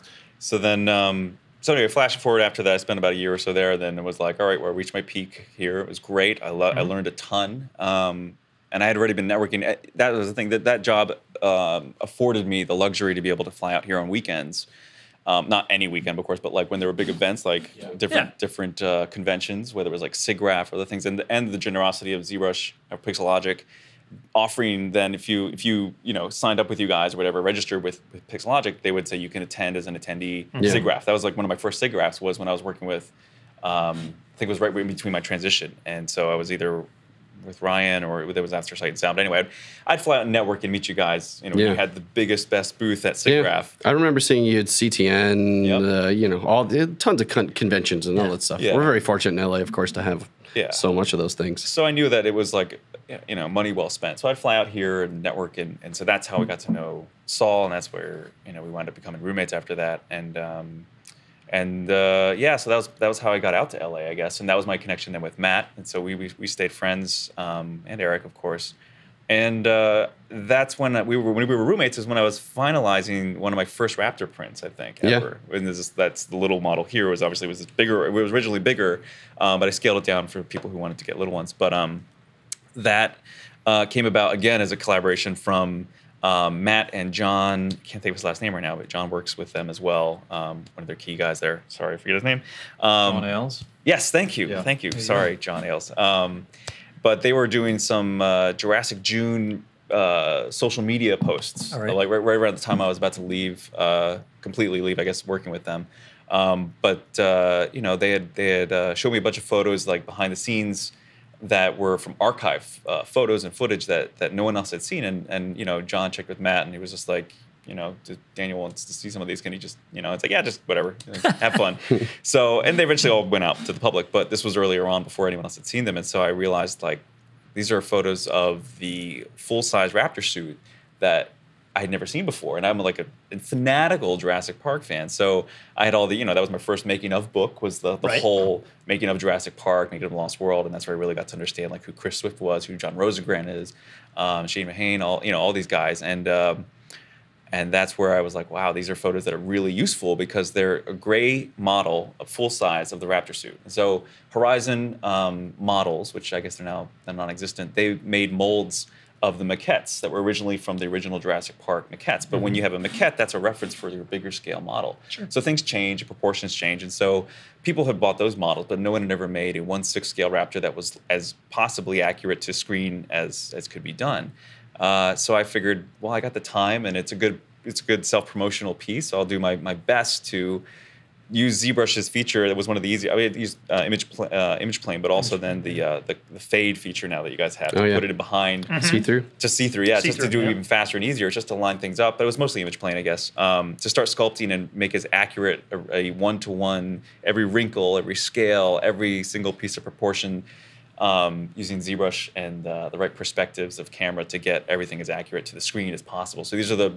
then, anyway, flash forward after that, I spent about a year or so there. Then it was like, all right, well, I reached my peak here. It was great. I learned a ton. And I had already been networking. That was the thing, that job afforded me the luxury to be able to fly out here on weekends. Not any weekend, of course, but like when there were big events, like different conventions, whether it was like SIGGRAPH or other things, and the generosity of ZBrush or Pixologic, offering then if you signed up with you guys or whatever, registered with Pixologic, they would say you can attend as an attendee SIGGRAPH. That was like one of my first SIGGRAPHs was when I was working with, I think it was right in between my transition, and so I was either with Ryan or that was after Sight and Sound. But anyway, I'd fly out and network and meet you guys. We had the biggest, best booth at SIGGRAPH. I remember seeing you at CTN, all tons of conventions and all that stuff. We're very fortunate in LA, of course, to have so much of those things. So I knew that it was like, money well spent. So I'd fly out here and network, and so that's how we got to know Saul, and that's where we wound up becoming roommates after that. So that was how I got out to LA, I guess, and that was my connection then with Matt, and so we stayed friends, and Eric, of course, and that's when we were roommates. Is when I was finalizing one of my first Raptor prints, I think, ever. And that's the little model here was this bigger. It was originally bigger, but I scaled it down for people who wanted to get little ones. But that came about again as a collaboration from Matt and John. Can't think of his last name right now, but John works with them as well. One of their key guys there. Sorry, I forget his name. John Ailes. Yes, thank you. Thank you. Sorry, John Ailes. But they were doing some Jurassic June social media posts, like right around the time I was about to leave, completely leave, I guess, working with them. They had showed me a bunch of photos, like behind the scenes, that were from archive photos and footage that no one else had seen. And John checked with Matt, and he was just like, Daniel wants to see some of these. Can he just, it's like, yeah, just whatever, have fun. So, and they eventually all went out to the public, but this was earlier on before anyone else had seen them. And so I realized, like, these are photos of the full-size Raptor suit that I had never seen before. And I'm like a fanatical Jurassic Park fan. So I had all the, that was my first making of book, was the whole making of Jurassic Park, making of Lost World. And that's where I really got to understand like who Chris Swift was, who John Rosengren is, Shane Mahane, all these guys. And that's where I was like, wow, these are photos that are really useful because they're a gray model, a full size of the Raptor suit. And so Horizon models, which I guess they're non-existent, they made molds of the maquettes that were originally from the original Jurassic Park maquettes. But when you have a maquette, that's a reference for your bigger scale model. Sure. So things change, proportions change. And so people had bought those models, but no one had ever made a 1/6 scale Raptor that was as possibly accurate to screen as could be done. So I figured, well, I got the time, and it's a good self-promotional piece. So I'll do my best to use ZBrush's feature. That was one of the easy. I mean, I used image plane, but also then the fade feature now that you guys have. Oh, yeah. Put it in behind. See-through? Just see-through, yeah. Just to See-through, do it yeah. even faster and easier, just to line things up. But it was mostly image plane, I guess. To start sculpting and make as accurate a one-to-one, every wrinkle, every scale, every single piece of proportion, using ZBrush and the right perspectives of camera to get everything as accurate to the screen as possible. So these are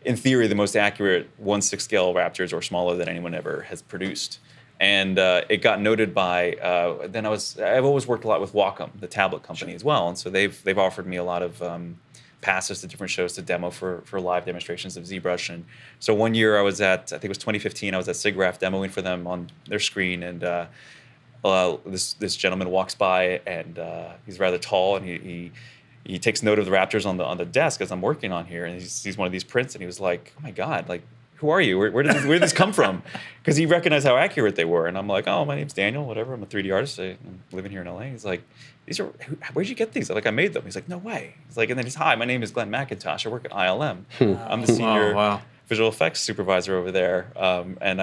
in theory, the most accurate 1/6 scale Raptors or smaller that anyone ever has produced. And it got noted by, I've always worked a lot with Wacom, the tablet company as well. And so they've offered me a lot of passes to different shows to demo for live demonstrations of ZBrush. And so one year I was at, I think it was 2015, I was at SIGGRAPH demoing for them on their screen. And this gentleman walks by, and he's rather tall, and he takes note of the Raptors on the desk as I'm working on here, and he sees one of these prints, and he was like, "Oh my God, like, who are you? Where did this come from?" Because he recognized how accurate they were, and I'm like, "Oh, my name's Daniel, whatever. I'm a 3D artist. I'm living here in LA." He's like, "Where'd you get these?" I'm like, "I made them." He's like, "No way." He's like, and then he's, "Hi, my name is Glenn McIntosh. I work at ILM. I'm the senior visual effects supervisor over there." And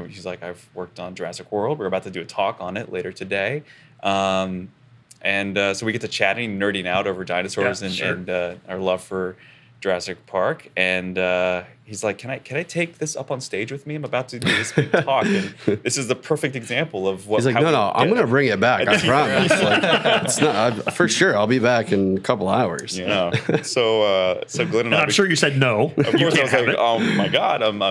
he's like, "I've worked on Jurassic World. We're about to do a talk on it later today." So we get to chatting, nerding out over dinosaurs and our love for Jurassic Park. And he's like, "Can I take this up on stage with me? I'm about to do this big talk, and this is the perfect example of what." He's like, "No, I'm going to bring it back. I promise. Like, it's not for sure. I'll be back in a couple hours." Yeah. So Glenn and I'm sure you said no. Of course, I was like, "Oh my God, I'm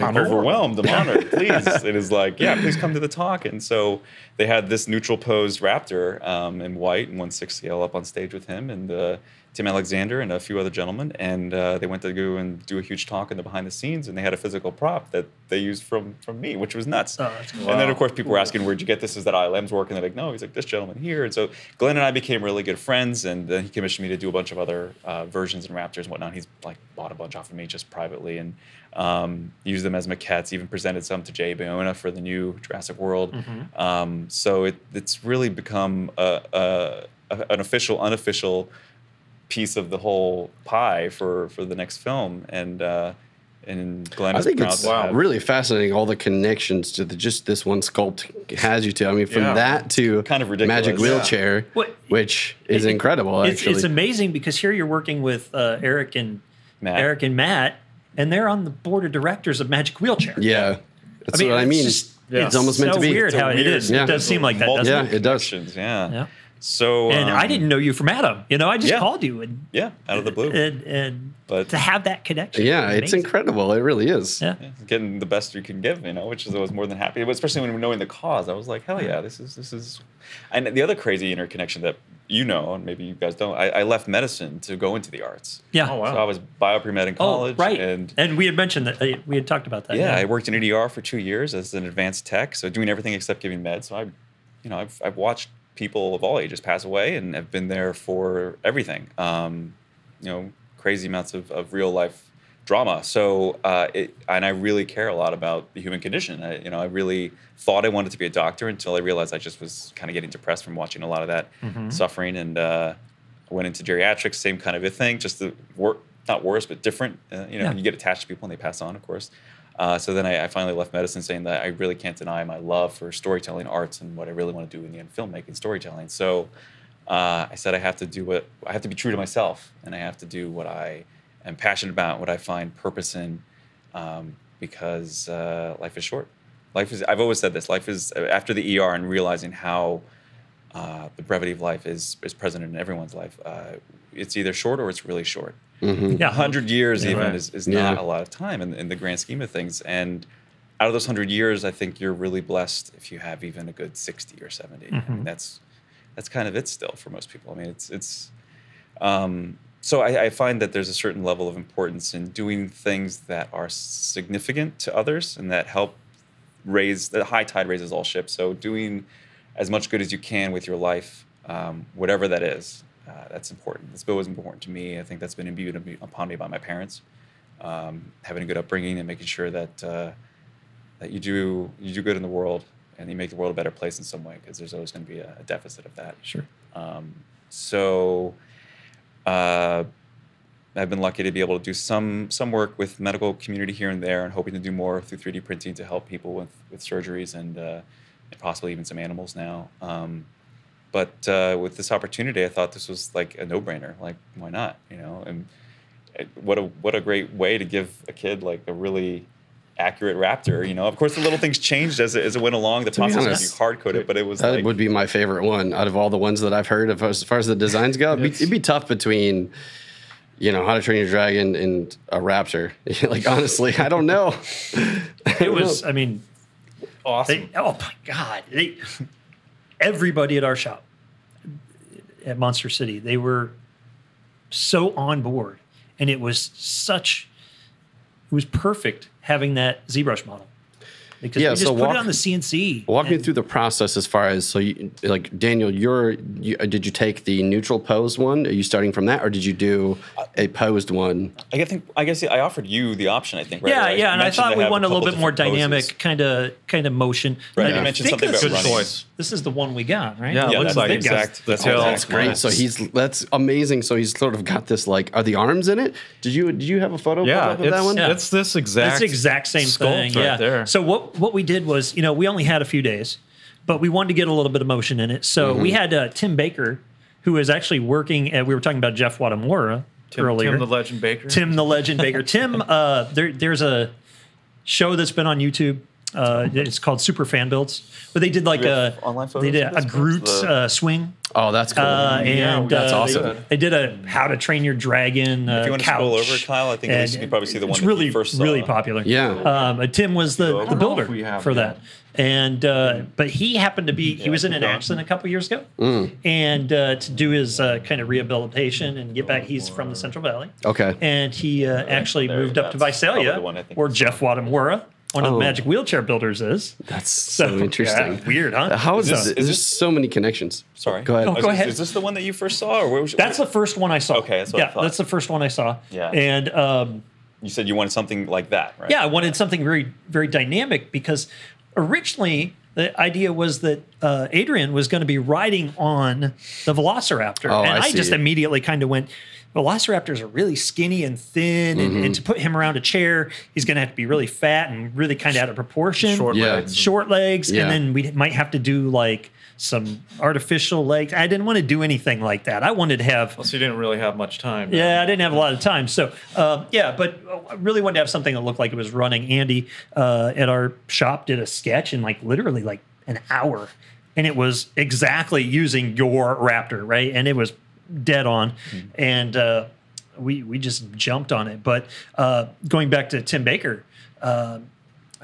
overwhelmed. I'm honored. Please." It is like, "Yeah, please come to the talk." And so they had this neutral posed Raptor in white and 1/6 scale up on stage with him and Tim Alexander and a few other gentlemen, and they went to go and do a huge talk in the behind the scenes, and they had a physical prop that they used from me, which was nuts. Oh, that's cool. And then, of course, people were asking, "Where'd you get this? Is that ILM's work?" And they're like, "No." He's like, "This gentleman here." And so Glenn and I became really good friends, and then he commissioned me to do a bunch of other versions and Raptors and whatnot. He's like bought a bunch off of me just privately and used them as maquettes, even presented some to Jay Bayona for the new Jurassic World. So it's really become an official, unofficial piece of the whole pie for the next film, and Glenn. I think it's really fascinating all the connections to just this one sculpt has you to. I mean, from that to kind of ridiculous. Magic Wheelchair, which is incredible. Actually, it's amazing because here you're working with Eric and Matt, and they're on the board of directors of Magic Wheelchair. Yeah, that's what I mean. It's almost meant to be. So weird how it is. Yeah. It does seem like that. Doesn't it? It does. Yeah. So, and I didn't know you from Adam. I just called you and out of the blue, but to have that connection, it's incredible. It really is. Yeah, getting the best you can give, which is I was more than happy. But especially when knowing the cause, I was like, hell yeah, this is. And the other crazy interconnection that and maybe you guys don't, I left medicine to go into the arts. Yeah. Oh, wow. So I was bio-pre-med in college. Oh, right. And we had mentioned that we had talked about that. Yeah, I worked in an ER for 2 years as an advanced tech, so doing everything except giving meds. So I've watched people of all ages pass away and have been there for everything. Crazy amounts of real life drama. So, and I really care a lot about the human condition. I really thought I wanted to be a doctor until I realized I just was kind of getting depressed from watching a lot of that suffering. And I went into geriatrics, same kind of a thing, just not worse, but different. You get attached to people and they pass on, of course. So then I finally left medicine, saying that I really can't deny my love for storytelling arts and what I really want to do in the end, filmmaking, storytelling. So I said I have to be true to myself, and I have to do what I am passionate about, what I find purpose in, because life is short. I've always said this, life is, after the ER and realizing how the brevity of life is present in everyone's life, it's either short or it's really short. Mm-hmm. Yeah, 100 years is not a lot of time in the grand scheme of things. And out of those 100 years, I think you're really blessed if you have even a good 60 or 70. I mean, that's kind of it still for most people. I mean, it's so I find that there's a certain level of importance in doing things that are significant to others and that help raise, the high tide raises all ships. So doing as much good as you can with your life, whatever that is. that's important. This build was important to me. I think that's been imbued upon me by my parents. Having a good upbringing and making sure that that you do good in the world and you make the world a better place in some way, because there's always going to be a deficit of that. Sure. So I've been lucky to be able to do some work with medical community here and there, and hoping to do more through 3D printing to help people with surgeries and possibly even some animals now. But with this opportunity, I thought this was like a no-brainer. Like, why not? You know, and what a great way to give a kid like a really accurate raptor. You know, of course, the little things changed as it went along. The process was you hard coded, but it was that would be my favorite one out of all the ones that I've heard of as far as the designs go. It'd be tough between, you know, How to Train Your Dragon and a raptor. Like, honestly, I don't know. It was, I mean, Awesome. oh my God. Everybody at our shop at Monster City, they were so on board. And it was perfect having that ZBrush model. Because we just put it on the CNC. Walk me through the process as far as, so you, like, Daniel, did you take the neutral posed one? Are you starting from that, or did you do a posed one? I guess I offered you the option, I think, right? Yeah, and I thought we wanted a little bit more dynamic kind of motion. Right, you mentioned something about running. Choice. This is the one we got, right? Yeah, it looks like exact. That's Great. So that's amazing. So he's sort of got this, like, are the arms in it? Did you have a photo of that one? Yeah, it's this exact. It's the exact same thing. Sculpt right there. So what we did was, you know, we only had a few days, but we wanted to get a little bit of motion in it. So we had Tim Baker, who is actually working at, we were talking about Jeff Wadamura earlier. Tim the Legend Baker. Tim the Legend Baker. Tim, there's a show that's been on YouTube. It's called Super Fan Builds, but they did like online photos they did a Groot swing. Oh, that's cool. And that's awesome. They did a How to Train Your Dragon if you want to couch. scroll over, Kyle, I think you can probably see the one It's that really, you first saw. really popular. Yeah. Tim was the know if we builder have for that. that. And but he happened to be, he was in an accident a couple years ago. And to do his kind of rehabilitation and get back, he's from the Central Valley. Okay. And he actually moved up to that's probably Visalia, the one I think where we Jeff Wadamura, one of the Magic Wheelchair Builders, is. That's so interesting. Yeah, weird, huh? How is this? Is There's this- so many connections. Sorry. Go ahead. Go ahead. Is this the one that you first saw, or where was That's the first one I saw. Okay, that's what I thought. that's the first one I saw. Yeah. And you said you wanted something like that, right? yeah, I wanted something very, very dynamic, because originally the idea was that Adrian was going to be riding on the Velociraptor. Oh, And I I just see. immediately kind of went, Velociraptors are really skinny and thin, and to put him around a chair, he's going to have to be really fat and really kind of out of proportion. Short Yeah. legs. Short legs, Yeah. and then we might have to do like some artificial legs. I didn't want to do anything like that. I wanted to have Plus, you didn't really have much time. yeah, I didn't have a lot of time. So, but I really wanted to have something that looked like it was running. Andy at our shop did a sketch in like literally like an hour. And it was exactly using your Raptor, right? And it was dead on. And we just jumped on it. But going back to Tim Baker, I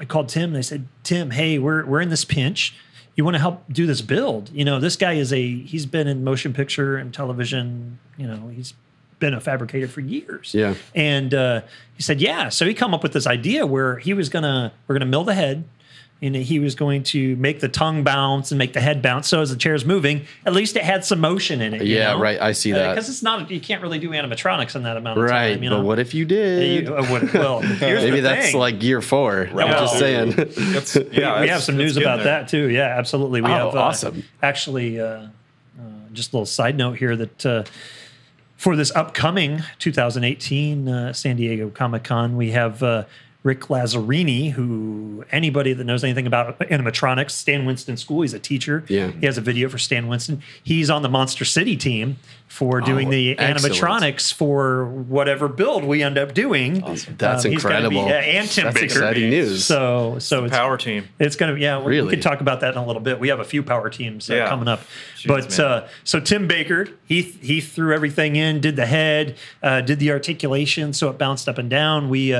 called Tim and I said, Tim, hey, we're in this pinch. You want to help do this build? You know, this guy he's been in motion picture and television. You know, he's been a fabricator for years. Yeah. And he said, yeah. So he come up with this idea where we're gonna mill the head, and he was going to make the tongue bounce and make the head bounce. So as the chair's moving, at least it had some motion in it. you Yeah, know? right. I see that. Because it's not, you can't really do animatronics in that amount of Right. time. You know? But what if you did? Well, here's Maybe the that's thing. like year 4. I'm just saying. It's, yeah, We have some news about that too. Yeah, absolutely. We have awesome. Actually, just a little side note here that for this upcoming 2018 San Diego Comic-Con, we have Rick Lazzarini, who anybody that knows anything about animatronics, Stan Winston School, he's a teacher. Yeah. He has a video for Stan Winston. He's on the Monster City team for doing the excellent. animatronics for whatever build we end up doing. Awesome. That's He's gonna incredible. and Tim That's Baker. exciting news. So it's Power team. it's going to, we Really? could talk about that in a little bit. We have a few power teams Yeah. coming up. Jeez, But so Tim Baker, he threw everything in, did the head, did the articulation, so it bounced up and down. We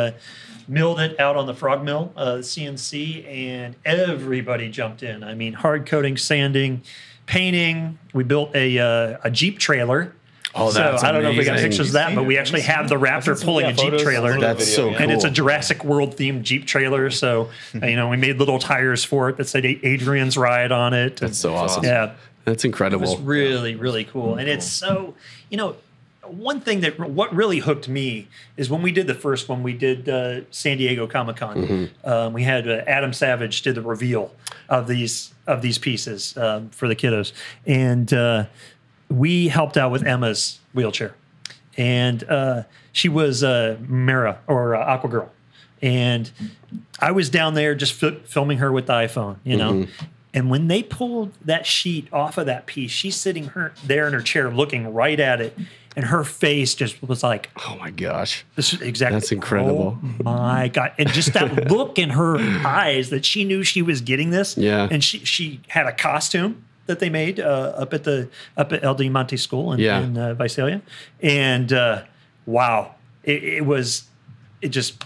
milled it out on the frog mill, CNC, and everybody jumped in. I mean, hard coating, sanding, painting. We built a Jeep trailer. Oh, that's I don't know if we got amazing. pictures of that, but we actually have the Raptor pulling a Jeep trailer. That's so And it's a cool. Jurassic World themed Jeep trailer. So, we made little tires for it that said Adrian's Ride on it. That's so awesome. Yeah. That's It incredible. was really, really cool. And it's so, one thing what really hooked me is when we did the first one, we did San Diego Comic-Con. We had Adam Savage did the reveal of these pieces for the kiddos. And we helped out with Emma's wheelchair. And she was Mara, or Aqua Girl. And I was down there just filming her with the iPhone, And when they pulled that sheet off of that piece, she's sitting there in her chair looking right at it. And her face just was like, oh my gosh. This is exactly. That's incredible. Oh my God. And just that look in her eyes that she knew she was getting this. Yeah. And she had a costume that they made up at El Diamante School in Visalia. And wow, it just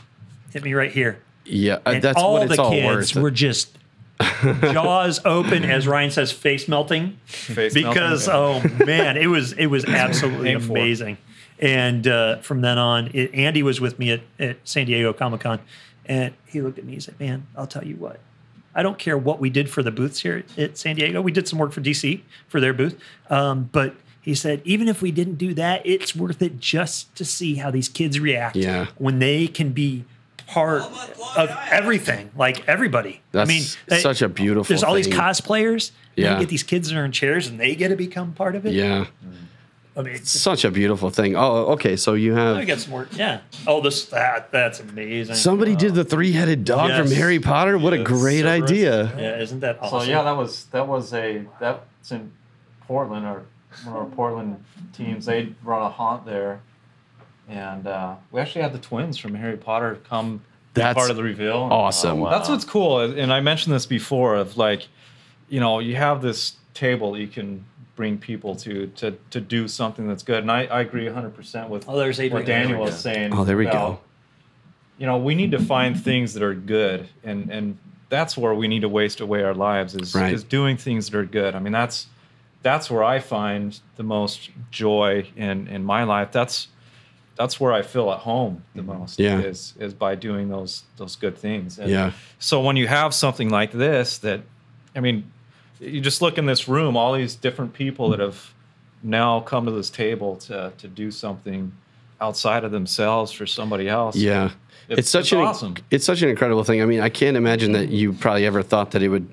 hit me right here. Yeah, And that's all what it's the all kids worth. were just jaws open, as Ryan says, face melting. Because oh man, it was absolutely amazing. And from then on, Andy was with me at San Diego Comic-Con, and he looked at me and said, "Man, I'll tell you what. I don't care what we did for the booths here at San Diego. We did some work for DC for their booth, but." He said, even if we didn't do that, it's worth it just to see how these kids react when they can be part of everything, like everybody. That's such a beautiful There's all thing. these cosplayers. And Yeah. you get these kids that are in chairs, and they get to become part of it. Yeah. I mean, It's such a beautiful thing. Oh, okay. So you I have got some more. Yeah. Oh, that's amazing. somebody did the 3-headed dog from Yes. Harry Potter. What a great idea. Yeah, isn't that awesome? So yeah, that's in Portland, or one of our Portland teams. They run a haunt there, and we actually had the twins from Harry Potter come be That's part of the reveal. awesome. That's what's cool, and I mentioned this before. Of like, you have this table that you can bring people to do something that's good, and I agree 100% with there's Adrian. what Daniel was saying. Oh, there we about, we need to find things that are good, and that's where we need to waste away our lives is doing things that are good. I mean, that's where I find the most joy in my life. That's where I feel at home the most. Yeah. Is by doing those good things. And Yeah. So when you have something like this, you just look in this room, all these different people that have now come to this table to do something outside of themselves for somebody else. Yeah. It's awesome. It's such an incredible thing. I mean, I can't imagine that you probably ever thought that it would.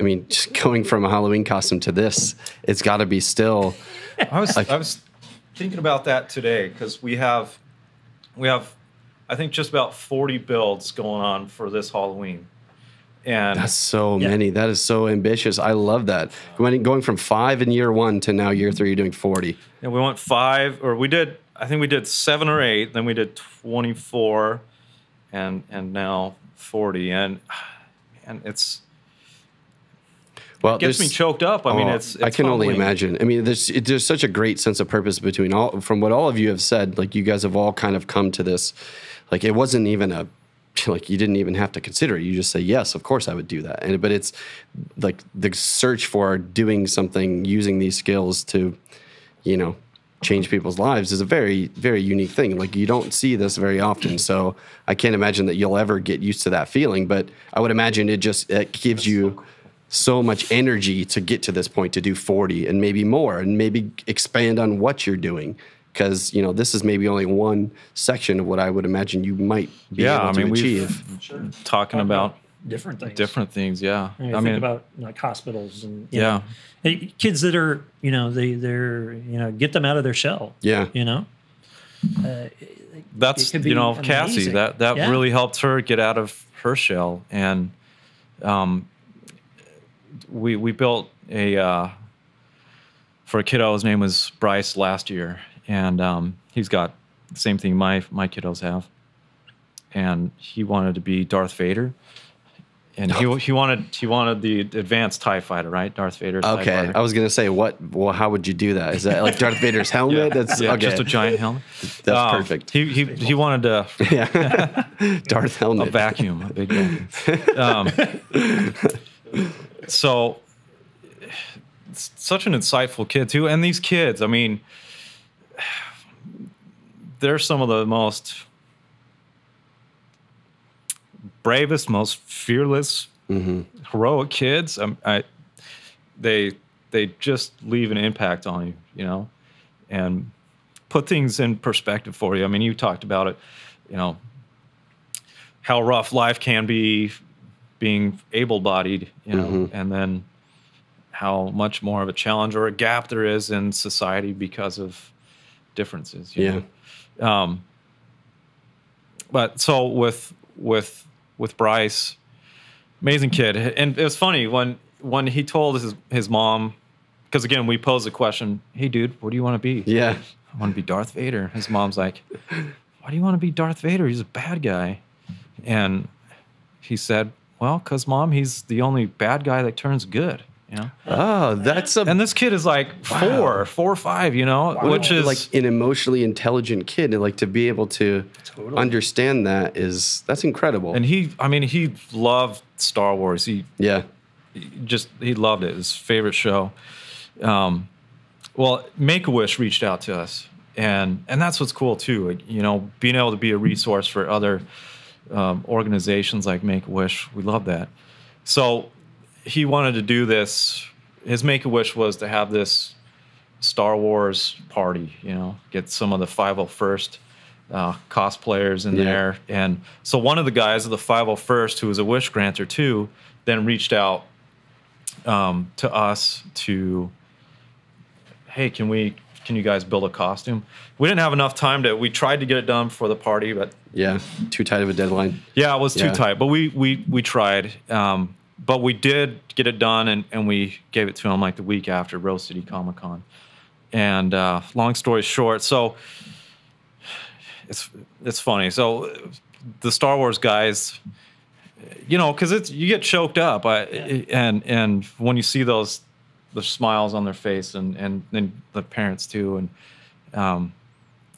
I mean, just going from a Halloween costume to this, it's got to be still. I was thinking about that today because we have I think just about 40 builds going on for this Halloween, and That's so many. That is so ambitious. I love that. Going from 5 in year 1 to now year 3, you're doing 40. we went 5, or I think we did 7 or 8, then we did 24, and now 40, and it's. Well, It gets me choked up. I mean, it's I can only humbling. imagine. I mean, there's such a great sense of purpose between from what all of you have said. Like, you guys have all kind of come to this. Like, it wasn't even like you didn't even have to consider it. You just say, yes, of course I would do that. But it's like the search for doing something, using these skills to, change people's lives is a very, very unique thing. Like, you don't see this very often. So I can't imagine that you'll ever get used to that feeling. But I would imagine it gives you so much energy to get to this point, to do 40 and maybe more, and maybe expand on what you're doing. Because, this is maybe only one section of what I would imagine you might be able to achieve. Talking about different things. different things, yeah. I think about like hospitals and kids that are they're get them out of their shell. Yeah. That's it could be Cassie. amazing. That really helped her get out of her shell, and we built for a kiddo. His name was Bryce last year, and he's got the same thing my kiddos have, and he wanted to be Darth Vader. And he wanted the advanced TIE fighter, right? Darth Vader. Okay, I was gonna say how would you do that? Is that like Darth Vader's helmet? That's okay. Just a giant helmet. That's perfect. He wanted to Darth helmet, a vacuum, a big vacuum. So, it's such an insightful kid too. And these kids, I mean, they're some of the most bravest, most fearless, heroic kids. They they just leave an impact on you, you know, and put things in perspective for you. I mean, you talked about it, you know, how rough life can be being able-bodied, you know, and then how much more of a challenge or a gap there is in society because of differences. You know? But so with Bryce, amazing kid. And it was funny when he told his mom, because again, we posed the question, hey dude, what do you want to be? Yeah. I want to be Darth Vader. His mom's like, why do you want to be Darth Vader? He's a bad guy. And he said, well, because Mom, he's the only bad guy that turns good, you know? Oh, that's And this kid is like 4 or 5, you know, which is like an emotionally intelligent kid. And like to be able to understand that's incredible. And he loved Star Wars. He loved it. His favorite show. Well, Make-A-Wish reached out to us, and that's what's cool too. You know, being able to be a resource for other organizations like Make-A-Wish, we love that. So he wanted to do this. His Make-A-Wish was to have this Star Wars party. You know, get some of the 501st cosplayers in there, and so one of the guys of the 501st, who was a wish granter too, then reached out to us to, hey, can you guys build a costume? We didn't have enough time we tried to get it done for the party, but too tight of a deadline. Yeah, it was too tight, but we tried. But we did get it done, and we gave it to him like the week after Rose City Comic Con. And long story short, so it's funny. So the Star Wars guys, you know, because you get choked up, and when you see the smiles on their face, and then the parents too, and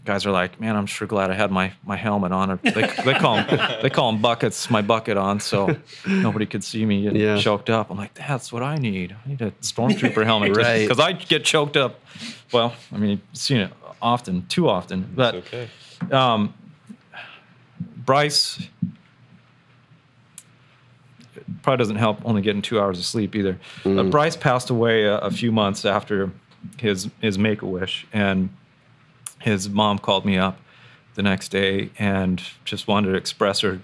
guys are like, man, I'm sure glad I had my helmet on. They call them buckets, my bucket on, so nobody could see me get choked up. I'm like, that's what I need. I need a stormtrooper helmet, right? Because I get choked up. Well, I mean, you've seen it often, too often. But it's okay. Bryce probably doesn't help only getting 2 hours of sleep either. Bryce passed away a few months after his Make-A-Wish, and his mom called me up the next day and just wanted to express her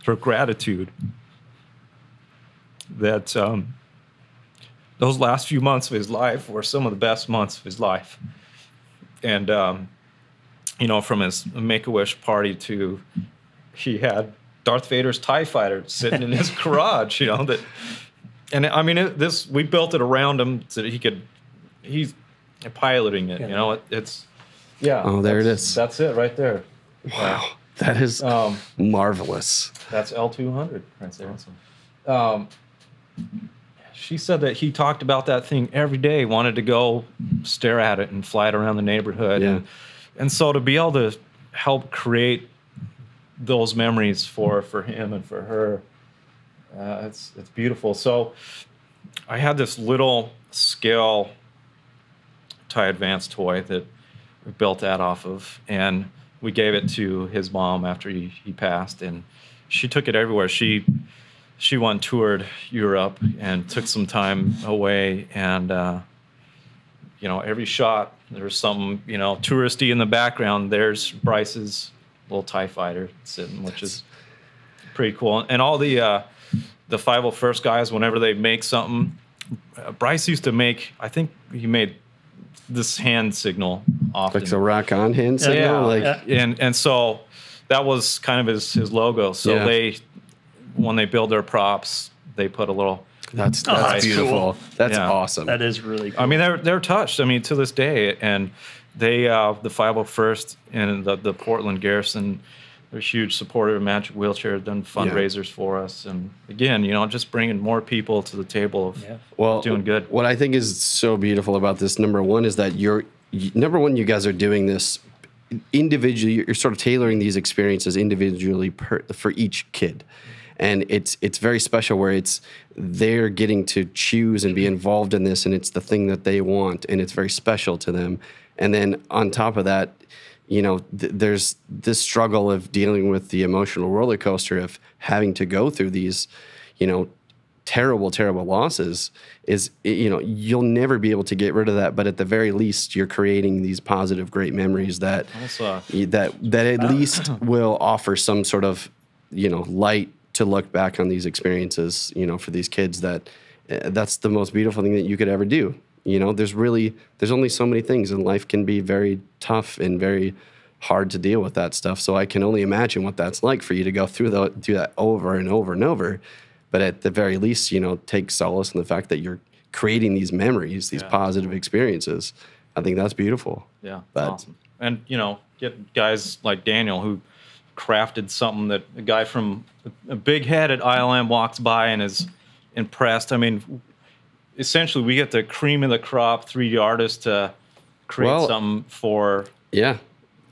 gratitude that those last few months of his life were some of the best months of his life. And, you know, from his Make-A-Wish party to he had Darth Vader's TIE fighter sitting in his garage, you know, and I mean, we built it around him so that he's piloting it, you know, it's. Oh, there it is. That's it right there. Wow. That is marvelous. That's L200 right there. She said that he talked about that thing every day, wanted to go stare at it and fly it around the neighborhood. Yeah. And so to be able to help create those memories for him and for her, it's beautiful. So I had this little scale TIE Advance toy that we built that off of, and we gave it to his mom after he passed, and she took it everywhere. She went toured Europe and took some time away, and you know, every shot there's something, you know, touristy in the background. There's Bryce's little TIE fighter sitting, which is pretty cool. And all the 501st guys, whenever they make something, Bryce used to make, I think he made this hand signal often. Like the rock on hand signal? And so that was kind of his logo. So when they build their props, they put a little. That's beautiful. Cool. That's awesome. That is really cool. I mean, they're touched. I mean, to this day, and they the 501st and the Portland Garrison, they're a huge supporter of Magic Wheelchair. Done fundraisers for us, and again, you know, just bringing more people to the table of doing good. What I think is so beautiful about this, number one, is that you guys are doing this individually. You're sort of tailoring these experiences individually for each kid. And it's very special where they're getting to choose and be involved in this, and it's the thing that they want, and it's very special to them. And then on top of that, you know, there's this struggle of dealing with the emotional roller coaster of having to go through these, you know, terrible, terrible losses is, you know, you'll never be able to get rid of that. But at the very least, you're creating these positive, great memories that at least will offer some sort of, you know, light to look back on these experiences, you know, for these kids. That's the most beautiful thing that you could ever do. You know, there's only so many things, and life can be very tough and very hard to deal with that stuff. So I can only imagine what that's like for you to go through that over and over and over. But at the very least, you know, take solace in the fact that you're creating these memories, these positive experiences. I think that's beautiful. Yeah, that's awesome. And, you know, get guys like Daniel who crafted something that a guy from a big head at ILM walks by and is impressed. I mean, essentially, we get the cream of the crop 3D artist to create something for... Yeah.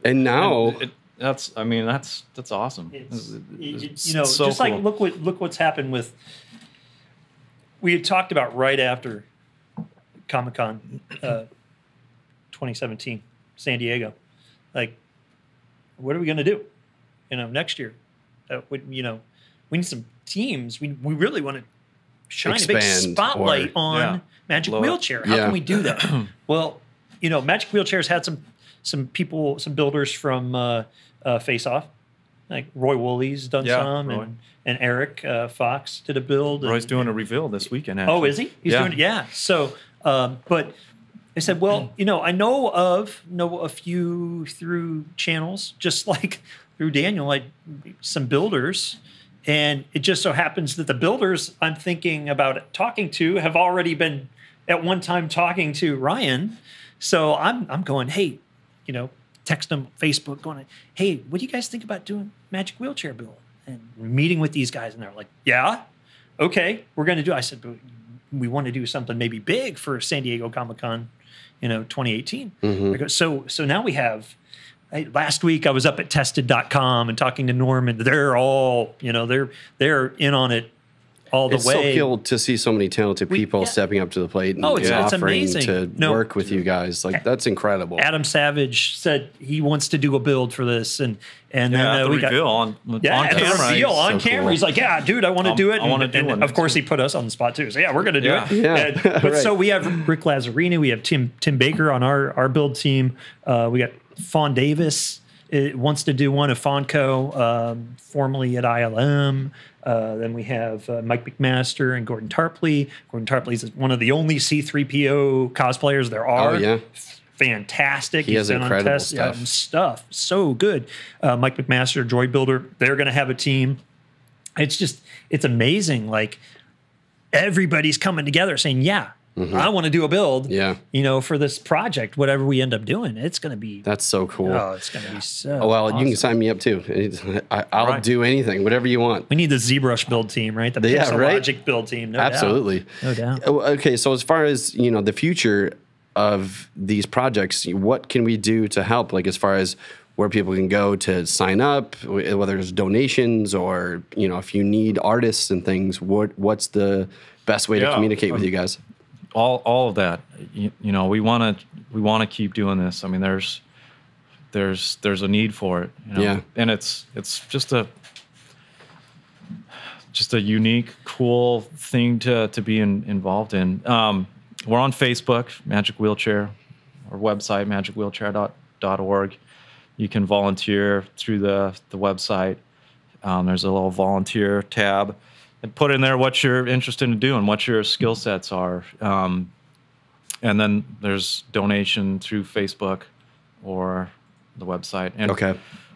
And now... That's awesome. You know, so just cool. like look what's happened with. We had talked about right after Comic-Con 2017, San Diego, like, what are we going to do? You know, next year, you know, we need some teams. We really want to shine a big spotlight on Magic Wheelchair. How can we do that? Well, you know, Magic Wheelchair's had some people, some builders from Face Off, like Roy Woolley's done some, and Eric Fox did a build. Roy's doing a reveal this weekend, actually. Oh, is he? He's doing it? Yeah. So, but I said, well, you know, I know a few through channels, just like through Daniel, like some builders. And it just so happens that the builders I'm thinking about talking to have already been at one time talking to Ryan. So I'm going, hey, you know, text them Facebook going, hey, what do you guys think about doing Magic Wheelchair build? And meeting with these guys, and they're like, yeah, okay, we're going to do it. I said, but we want to do something maybe big for San Diego Comic-Con, you know, 2018. I go, so now we have, last week I was up at tested.com and talking to Norman. They're all, you know, they're in on it all the way. It's so cool to see so many talented people stepping up to the plate and it's offering amazing. to work with you guys. Like, that's incredible. Adam Savage said he wants to do a build for this, and then we got on camera. Reveal on camera. Cool. He's like, yeah, dude, I want to do it. I want to do it. And of course, he put us on the spot too. So yeah, we're going to do it. Yeah. But so we have Rick Lazzarini, we have Tim Baker on our build team. We got Fawn Davis. It wants to do one of Fonco, formerly at ILM. Then we have Mike McMaster and Gordon Tarpley. Gordon Tarpley is one of the only C-3PO cosplayers there are. Oh, yeah. Fantastic. He has incredible stuff. So good. Mike McMaster, Droid Builder, they're going to have a team. It's amazing. Like, everybody's coming together saying, yeah, I want to do a build, you know, for this project, whatever we end up doing. It's going to be... That's so cool. Oh, it's going to be so awesome. You can sign me up too. I'll do anything, whatever you want. We need the ZBrush build team, right? The Pixologic build team. Absolutely. No doubt. Okay, so as far as, you know, the future of these projects, what can we do to help? Like, as far as where people can go to sign up, whether it's donations or, you know, if you need artists and things, what's the best way to communicate with you guys? All of that, you know, we want to keep doing this. I mean, there's a need for it, you know? And it's just a unique, cool thing to be involved in. We're on Facebook, Magic Wheelchair, our website, magicwheelchair.org. You can volunteer through the website. There's a little volunteer tab. And put in there what you're interested in doing, what your skill sets are. And then there's donation through Facebook or the website. And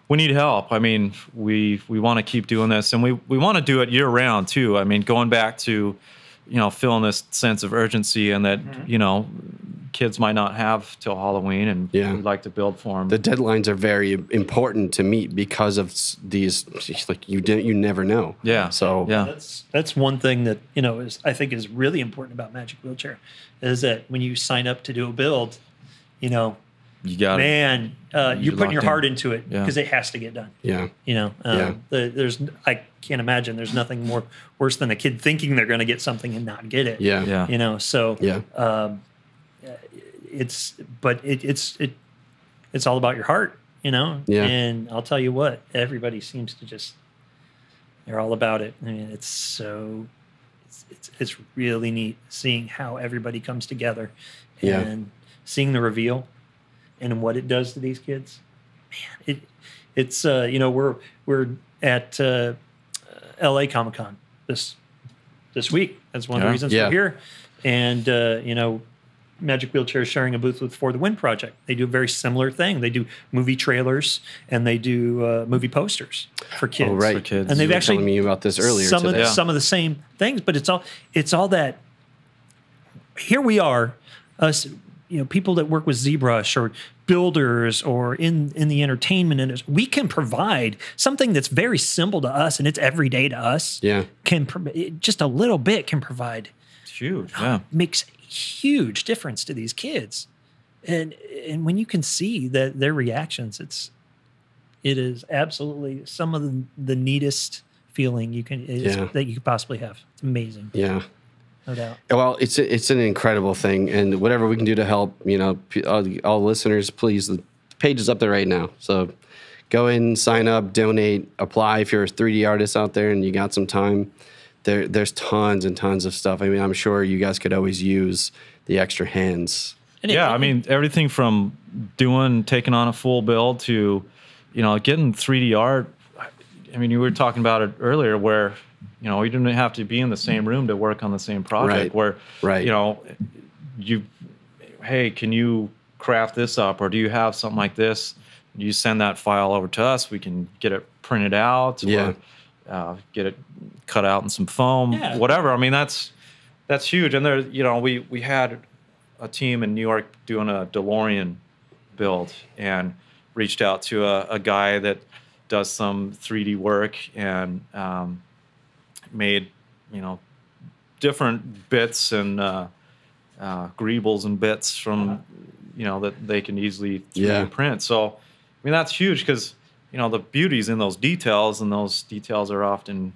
we need help. I mean, we want to keep doing this, and we want to do it year round too. I mean, going back to, you know, feeling this sense of urgency, and that, you know, kids might not have till Halloween, and we'd like to build for them. The deadlines are very important to meet because of these, like, you never know. So that's one thing that, you know, I think is really important about Magic Wheelchair, is that when you sign up to do a build, you know, you got you're putting your heart into it because it has to get done. You know, I can't imagine there's nothing worse than a kid thinking they're going to get something and not get it. You know, so it's all about your heart, you know. And I'll tell you what, everybody seems to they're all about it. I mean, it's it's really neat seeing how everybody comes together Yeah. and seeing the reveal and what it does to these kids. Man, it's you know, we're at LA Comic-Con this week. That's one of the reasons Yeah. we're here. And you know, Magic Wheelchair is sharing a booth with For the Win Project. They do a very similar thing. They do movie trailers and they do movie posters for kids. Oh, right. For kids. And they've You were actually telling me about this earlier some today. of the same things, but it's all that. Here we are, us, you know, people that work with ZBrush or builders or in the entertainment industry. We can provide something that's very simple to us and it's everyday to us. Yeah. Just a little bit can provide. It's huge. Yeah. Makes huge difference to these kids, and when you can see that their reactions, it is absolutely some of the neatest feeling that you could possibly have. It's amazing. Yeah. No doubt. Well, it's an incredible thing, and whatever we can do to help, you know, all listeners, please, the page is up there right now. So go in, sign up, donate, apply if you're a 3D artist out there and you got some time. There's tons and tons of stuff. I mean, I'm sure you guys could always use the extra hands. I mean, everything from taking on a full build to, you know, getting 3D art. I mean, you were talking about it earlier where, you know, you didn't have to be in the same room to work on the same project. Right. You know, hey, can you craft this up, or do you have something like this? You send that file over to us. We can get it printed out. Yeah. Or, get it cut out in some foam, Yeah. whatever. I mean, that's huge. And there, you know, we had a team in New York doing a DeLorean build and reached out to a guy that does some 3D work and made, you know, different bits and greebles and bits from, you know, that they can easily 3D print. So, I mean, that's huge because, you know, the beauty's in those details, and those details are often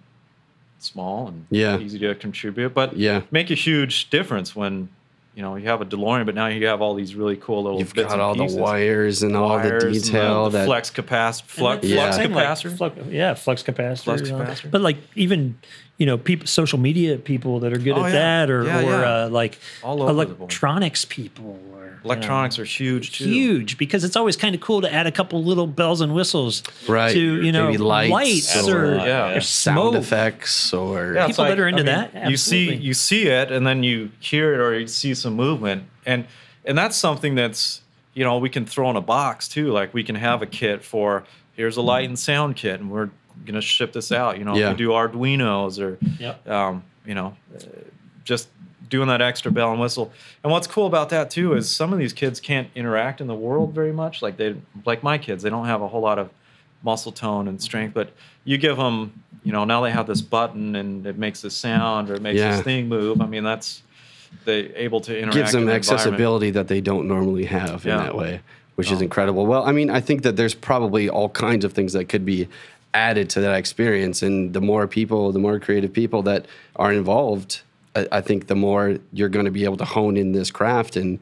small and easy to contribute, but make a huge difference when, you know, you have a DeLorean, but now you have all these really cool little You've bits got all and pieces. the wires and all the detail. The flux capacitor. Flux capacitor. Flux capacitor. Flux You know. capacitor. But like even, you know, social media people that are good at that, or like all over electronics people. Electronics are huge too. Huge, because it's always kind of cool to add a couple little bells and whistles Right. to, you know, maybe lights or sound smoke. effects or People that are into that. You Absolutely. see it, and then you hear it, or you see some movement, and that's something that's, you know, we can throw in a box too. Like we can have a kit for, here's a light and sound kit, and we're gonna ship this out. You know, we do Arduinos or, you know, just doing that extra bell and whistle. And what's cool about that too is some of these kids can't interact in the world very much. Like my kids, they don't have a whole lot of muscle tone and strength, but you give them, you know, now they have this button and it makes this sound or it makes this thing move. I mean, they able to interact. Gives them in the accessibility that they don't normally have in that way, which is incredible. Well, I mean, I think that there's probably all kinds of things that could be added to that experience, and the more creative people that are involved, I think the more you're going to be able to hone in this craft and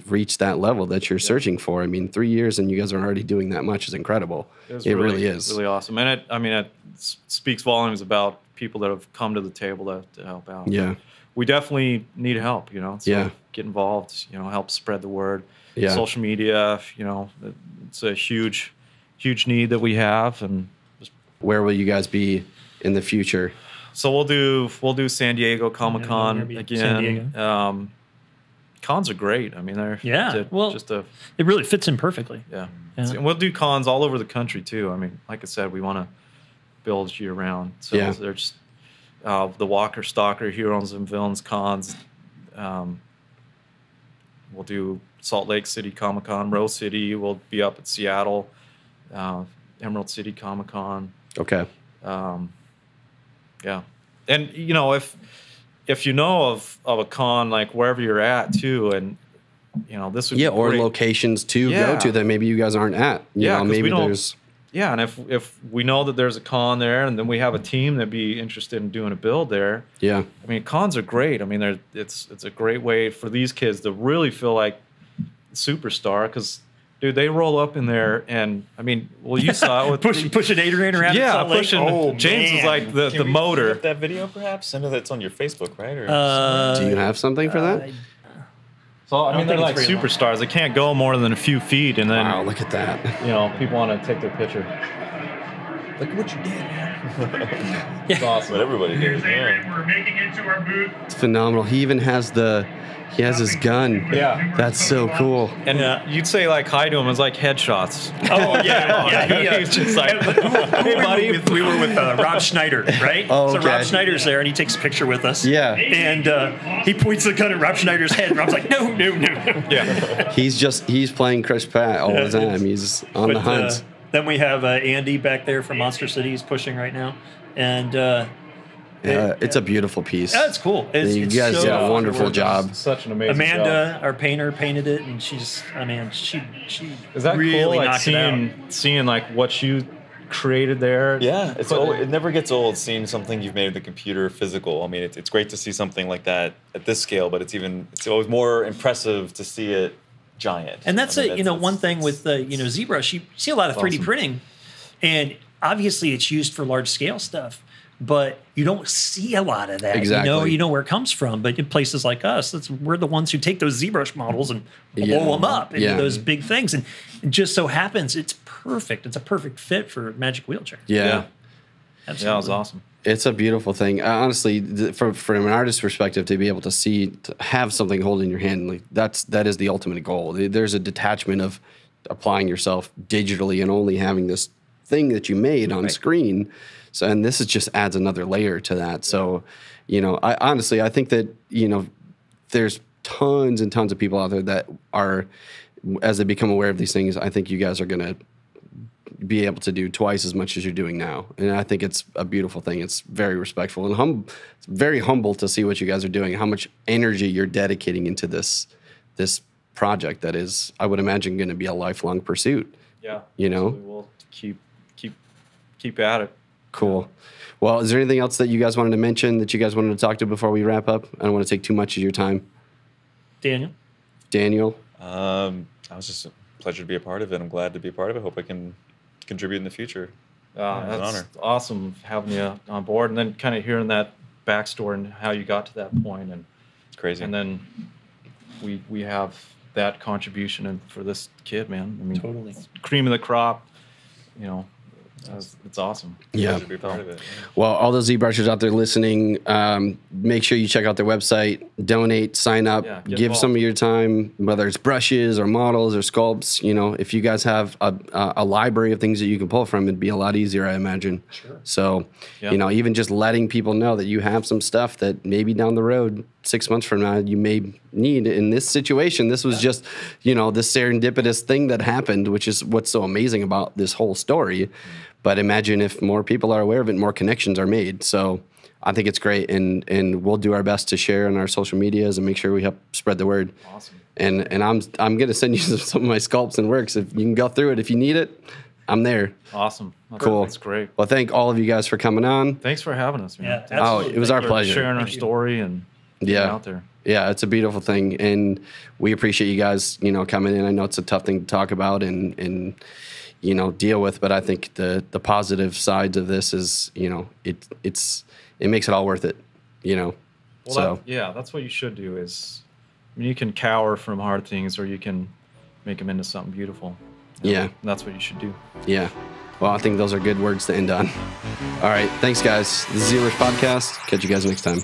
reach that level that you're searching for. I mean, 3 years and you guys are already doing that much is incredible. It really is. Really awesome. And it speaks volumes about people that have come to the table to help out. Yeah. We definitely need help, you know. So get involved, you know, help spread the word. Yeah. Social media, you know, it's a huge need that we have. And where will you guys be in the future? So we'll do San Diego Comic-Con again. San Diego. Cons are great. I mean, they're it really fits in perfectly. Yeah. And we'll do cons all over the country too. I mean, like I said, we want to build year round. So there's the Walker Stalker Heroes and Villains cons. We'll do Salt Lake City Comic-Con, Rose City. We'll be up at Seattle, Emerald City Comic-Con. Okay. Yeah, and you know, if you know of a con, like wherever you're at too, and you know, this would be or great. Locations to go to that maybe you guys aren't at. You know, maybe there's and if we know that there's a con there, and then we have a team that'd be interested in doing a build there. Yeah, I mean, cons are great. I mean, it's a great way for these kids to really feel like superstar, because Dude, they roll up in there, and I mean, well, you saw it with pushing Adrian around. yeah, in Salt Lake. pushing. Oh, James was like the Can we motor. put up that video, perhaps? I know that's on your Facebook, right? Or Do you have something for that? So I mean, they're think like it's very long. superstars. They can't go more than a few feet, and then Wow, look at that. you know, people want to take their picture. look at what you did, man. It's awesome. But everybody did. Here's Adrian. Yeah. We're making it to our booth. It's phenomenal. He even has his gun. Yeah. That's so cool. And Yeah. you'd say like hi to him as like headshots. Oh yeah. He's just like, Hey buddy, we were with Rob Schneider, right? Oh, So okay. Rob Schneider's there, and he takes a picture with us. Yeah. And he points the gun at Rob Schneider's head, and Rob's like, no. yeah. He's playing Chris Pratt all the time. He's on the But, hunt. then we have Andy back there from Monster City. He's pushing right now, and It's a beautiful piece. that's cool. It's, You it's guys so did a fucking wonderful gorgeous. job. Such an amazing Amanda, job. our painter, painted it, and she's, she Is that really cool? Like knocked it out. seeing like what you created there. Yeah, it's But- it never gets old seeing something you've made with the computer physical. I mean, it's great to see something like that at this scale, but it's always more impressive to see it giant. And that's I mean, one thing with ZBrush. You see a lot of 3D Awesome. printing, and obviously it's used for large scale stuff, but you don't see a lot of that. Exactly. You know where it comes from. But in places like us, we're the ones who take those ZBrush models and blow Yeah. them up into Yeah. those big things. And it just so happens it's perfect. It's a perfect fit for Magic Wheelchair. Yeah. Yeah, Absolutely. that was awesome. It's a beautiful thing. Honestly, from an artist's perspective, to be able to have something hold in your hand, like that is the ultimate goal. There's a detachment of applying yourself digitally and only having this thing that you made on screen. So, and this just adds another layer to that. So, I think that, there's tons and tons of people out there that are, as they become aware of these things, I think you guys are going to be able to do twice as much as you're doing now. And I think it's a beautiful thing. It's very respectful and it's very humble to see what you guys are doing, how much energy you're dedicating into this project that is, I would imagine, going to be a lifelong pursuit. Yeah. Absolutely. We'll keep at it. Cool. Well, is there anything else that you guys wanted to mention that you guys wanted to talk to before we wrap up? I don't want to take too much of your time. Daniel? I was just a pleasure to be a part of it. I'm glad to be a part of it. Hope I can contribute in the future. It's an That's honor. awesome having you on board, and then kind of hearing that backstory and how you got to that point, and It's crazy. and then we have that contribution and for this kid, man. I mean, Totally. cream of the crop. It's awesome. Yeah. Pleasure to be a part of it. Well, all those ZBrushers out there listening, make sure you check out their website, donate, sign up, Yeah, get give involved. some of your time, whether it's brushes or models or sculpts. If you guys have a library of things that you can pull from, it'd be a lot easier, I imagine. Sure. So, Yeah. even just letting people know that you have some stuff that maybe down the road, 6 months from now, you may need in this situation. This was just, this serendipitous thing that happened, which is what's so amazing about this whole story. But imagine if more people are aware of it, more connections are made. So I think it's great, and we'll do our best to share on our social medias and make sure we help spread the word. Awesome. And I'm going to send you some of my sculpts and works. If you can go through it, if you need it, I'm there. Awesome. Cool. That's great. Well, thank all of you guys for coming on. Thanks for having us, man. Yeah, Thanks absolutely. It was our for pleasure. sharing our story and being Yeah. out there. Yeah, it's a beautiful thing, and we appreciate you guys, coming in. I know it's a tough thing to talk about and deal with, but I think the positive sides of this is, it makes it all worth it, Well, so that's what you should do is, you can cower from hard things, or you can make them into something beautiful. Yeah. And that's what you should do. yeah. Well, I think those are good words to end on. All right, thanks guys. This is ZBrush Podcast. Catch you guys next time.